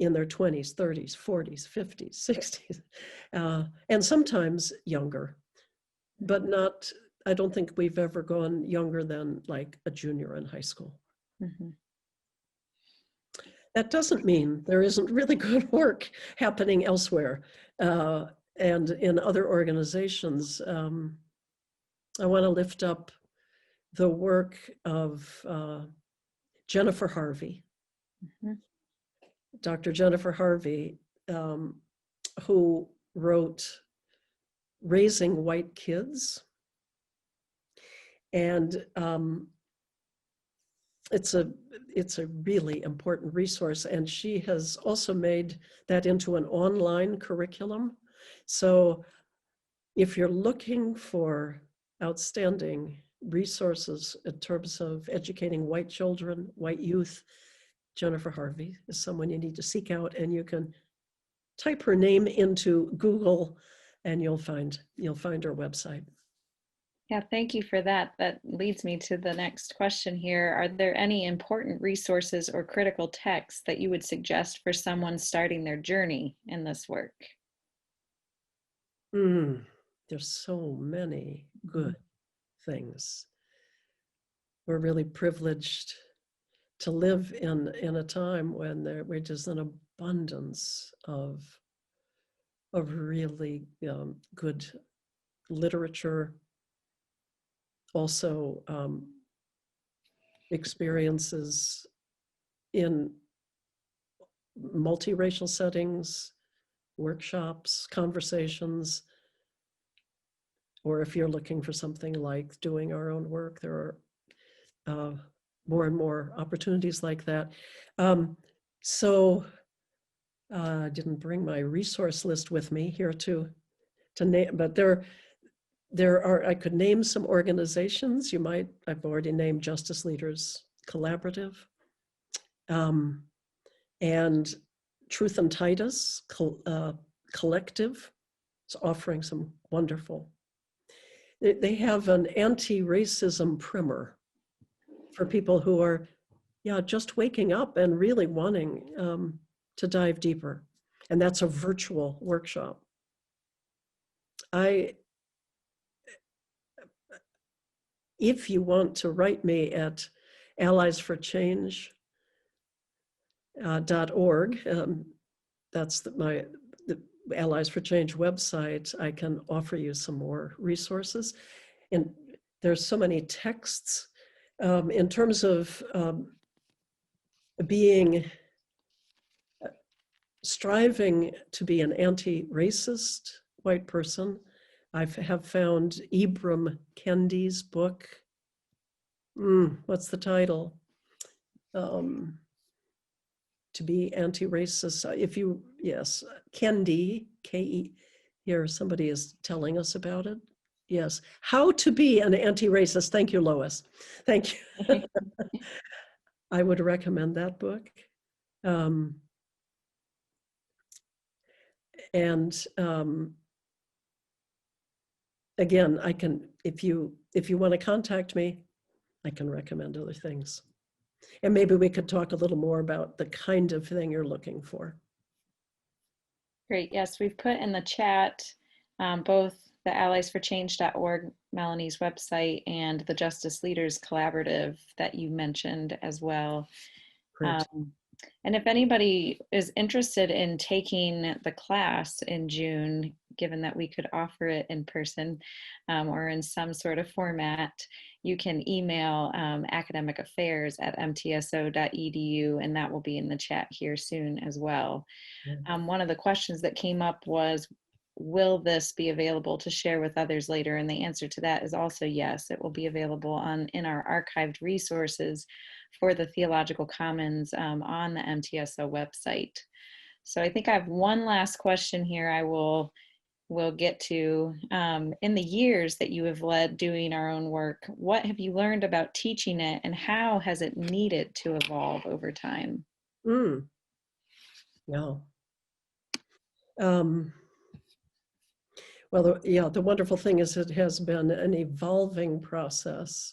in their 20s, 30s, 40s, 50s, 60s, and sometimes younger, but not, I don't think we've ever gone younger than like a junior in high school. Mm-hmm. That doesn't mean there isn't really good work happening elsewhere. And in other organizations. I want to lift up the work of Jennifer Harvey, mm-hmm. Dr. Jennifer Harvey, who wrote Raising White Kids. And it's a really important resource. And she has also made that into an online curriculum. So if you're looking for outstanding resources in terms of educating white children, white youth, Jennifer Harvey is someone you need to seek out, and you can type her name into Google and you'll find her website. Yeah, thank you for that. That leads me to the next question here. Are there any important resources or critical texts that you would suggest for someone starting their journey in this work? There's so many good things. We're really privileged to live in a time when there's just an abundance of really good literature, also experiences in multiracial settings, workshops, conversations, or if you're looking for something like doing our own work, there are more and more opportunities like that. So I didn't bring my resource list with me here to name, but there are, I could name some organizations. I've already named Justice Leaders Collaborative, and Truth and Titus Collective is offering some wonderful. They have an anti-racism primer for people who are, just waking up and really wanting to dive deeper. And that's a virtual workshop. If you want to write me at alliesforchange.org, that's the Allies for Change website, I can offer you some more resources. And there's so many texts in terms of striving to be an anti-racist white person. I have found Ibram Kendi's book. What's the title? to be anti-racist. If you, yes, Kendi, K-E, here somebody is telling us about it. Yes, How to Be an Anti-Racist. Thank you, Lois. Thank you. I would recommend that book. And again, I can, if you want to contact me, I can recommend other things. And maybe we could talk a little more about the kind of thing you're looking for. Great. Yes, we've put in the chat both the alliesforchange.org, Melanie's website, and the Justice Leaders Collaborative that you mentioned as well. Great. And if anybody is interested in taking the class in June, given that we could offer it in person or in some sort of format, you can email academicaffairs@mtso.edu, and that will be in the chat here soon as well. One of the questions that came up was, will this be available to share with others later? And the answer to that is also yes. It will be available in our archived resources for the Theological Commons on the MTSO website. So I think I have one last question here I will get to. In the years that you have led doing our own work, what have you learned about teaching it, and how has it needed to evolve over time? Yeah. Well, the wonderful thing is it has been an evolving process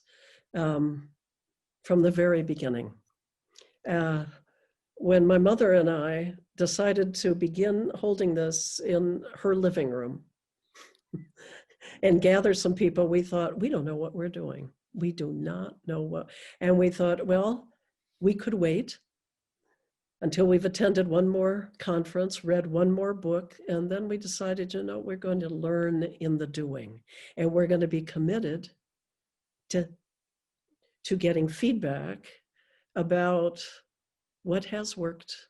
from the very beginning. When my mother and I decided to begin holding this in her living room and gather some people, we thought, we don't know what we're doing. We do not know what. And we thought, well, we could wait until we've attended one more conference, read one more book, and then we decided, we're going to learn in the doing, and we're going to be committed to getting feedback about what has worked,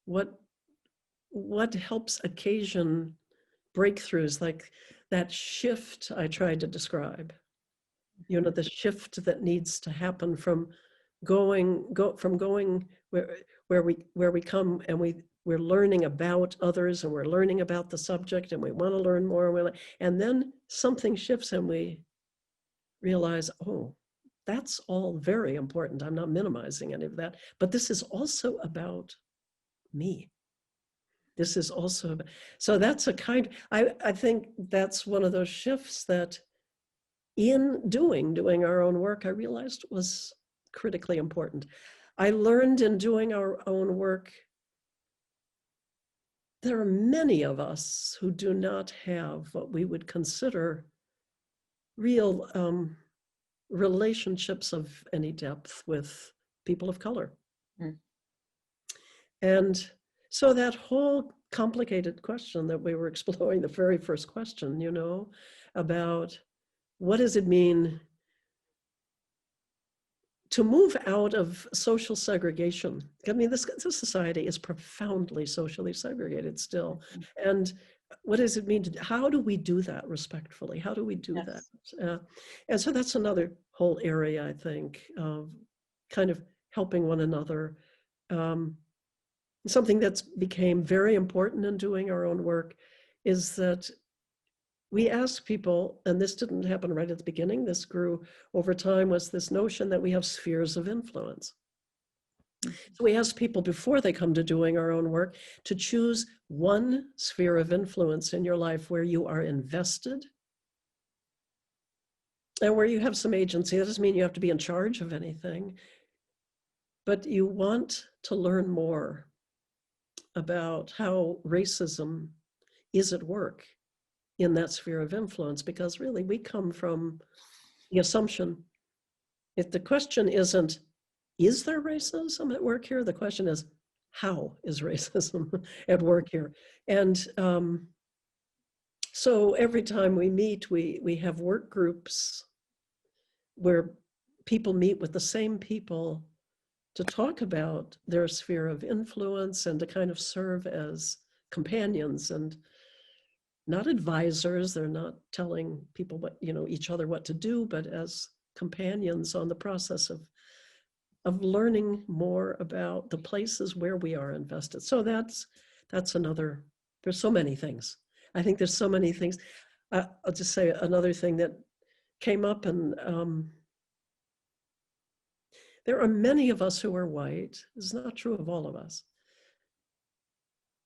what helps occasion breakthroughs, like that shift I tried to describe. The shift that needs to happen from going where we come and we're learning about others, and we're learning about the subject, and we want to learn more, and then something shifts and we realize, oh, that's all very important. I'm not minimizing any of that, but this is also about me. This is also, so that's I think that's one of those shifts that in doing our own work, I realized was critically important. I learned in doing our own work, there are many of us who do not have what we would consider real relationships of any depth with people of color. And so that whole complicated question that we were exploring, the very first question, about what does it mean to move out of social segregation? I mean, this society is profoundly socially segregated still. And what does it mean how do we do that respectfully? How do we do that? And so that's another whole area, I think, of kind of helping one another. Something that's became very important in doing our own work is that we ask people, and this didn't happen right at the beginning, this grew over time, was this notion that we have spheres of influence. So we ask people before they come to doing our own work to choose one sphere of influence in your life where you are invested and where you have some agency. That doesn't mean you have to be in charge of anything, but you want to learn more about how racism is at work in that sphere of influence, because really we come from the assumption, if the question isn't, is there racism at work here? The question is, how is racism at work here? And so every time we meet, we have work groups where people meet with the same people to talk about their sphere of influence and to kind of serve as companions and not advisors. They're not telling people what, each other what to do, but as companions on the process of learning more about the places where we are invested. So that's another, there's so many things. I think there's so many things. I'll just say another thing that came up, and there are many of us who are white, it's not true of all of us,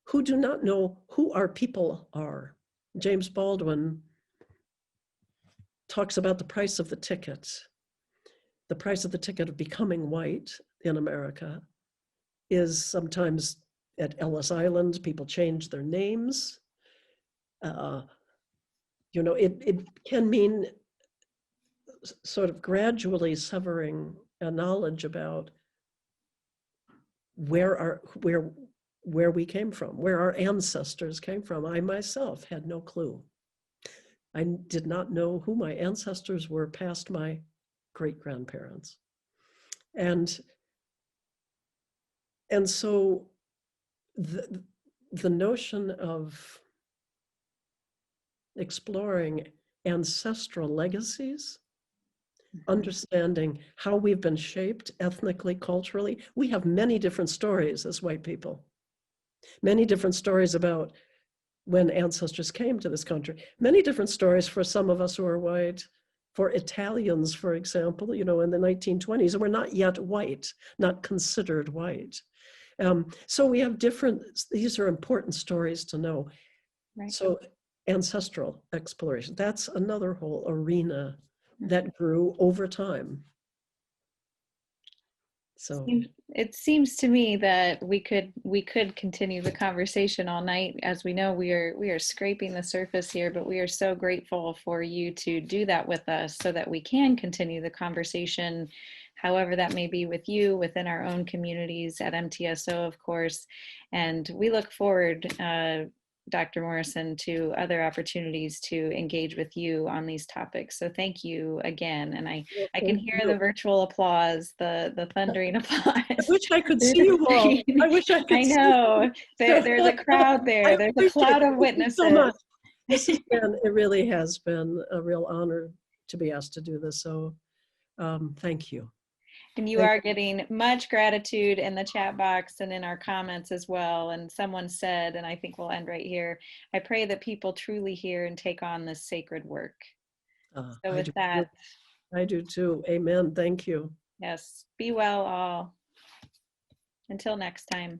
who do not know who our people are. James Baldwin talks about the price of the ticket. The price of the ticket of becoming white in America is sometimes at Ellis Island, people change their names. You know, it can mean sort of gradually severing a knowledge about where we came from, where our ancestors came from. I myself had no clue. I did not know who my ancestors were past my great-grandparents. And so the notion of exploring ancestral legacies, understanding how we've been shaped ethnically, culturally. We have many different stories as white people, many different stories about when ancestors came to this country, many different stories for some of us who are white. For Italians, for example, you know, in the 1920s, and we're not yet white, not considered white. So we have different, these are important stories to know. Right. So ancestral exploration, that's another whole arena that grew over time. So it seems to me that we could continue the conversation all night. As we know, we are scraping the surface here, but we are so grateful for you to do that with us so that we can continue the conversation, however that may be, with you within our own communities at MTSO, of course. And we look forward, Dr. Morrison, to other opportunities to engage with you on these topics. So thank you again. And I can hear the virtual applause, the thundering applause. I wish I could see you all. I wish I could. I know. There's a crowd there. There's a cloud of witnesses. So much. This has been, it really has been a real honor to be asked to do this. So thank you. And you are getting much gratitude in the chat box and in our comments as well. And someone said, and I think we'll end right here, I pray that people truly hear and take on this sacred work. So with that. I do too. Amen. Thank you. Yes. Be well all. Until next time.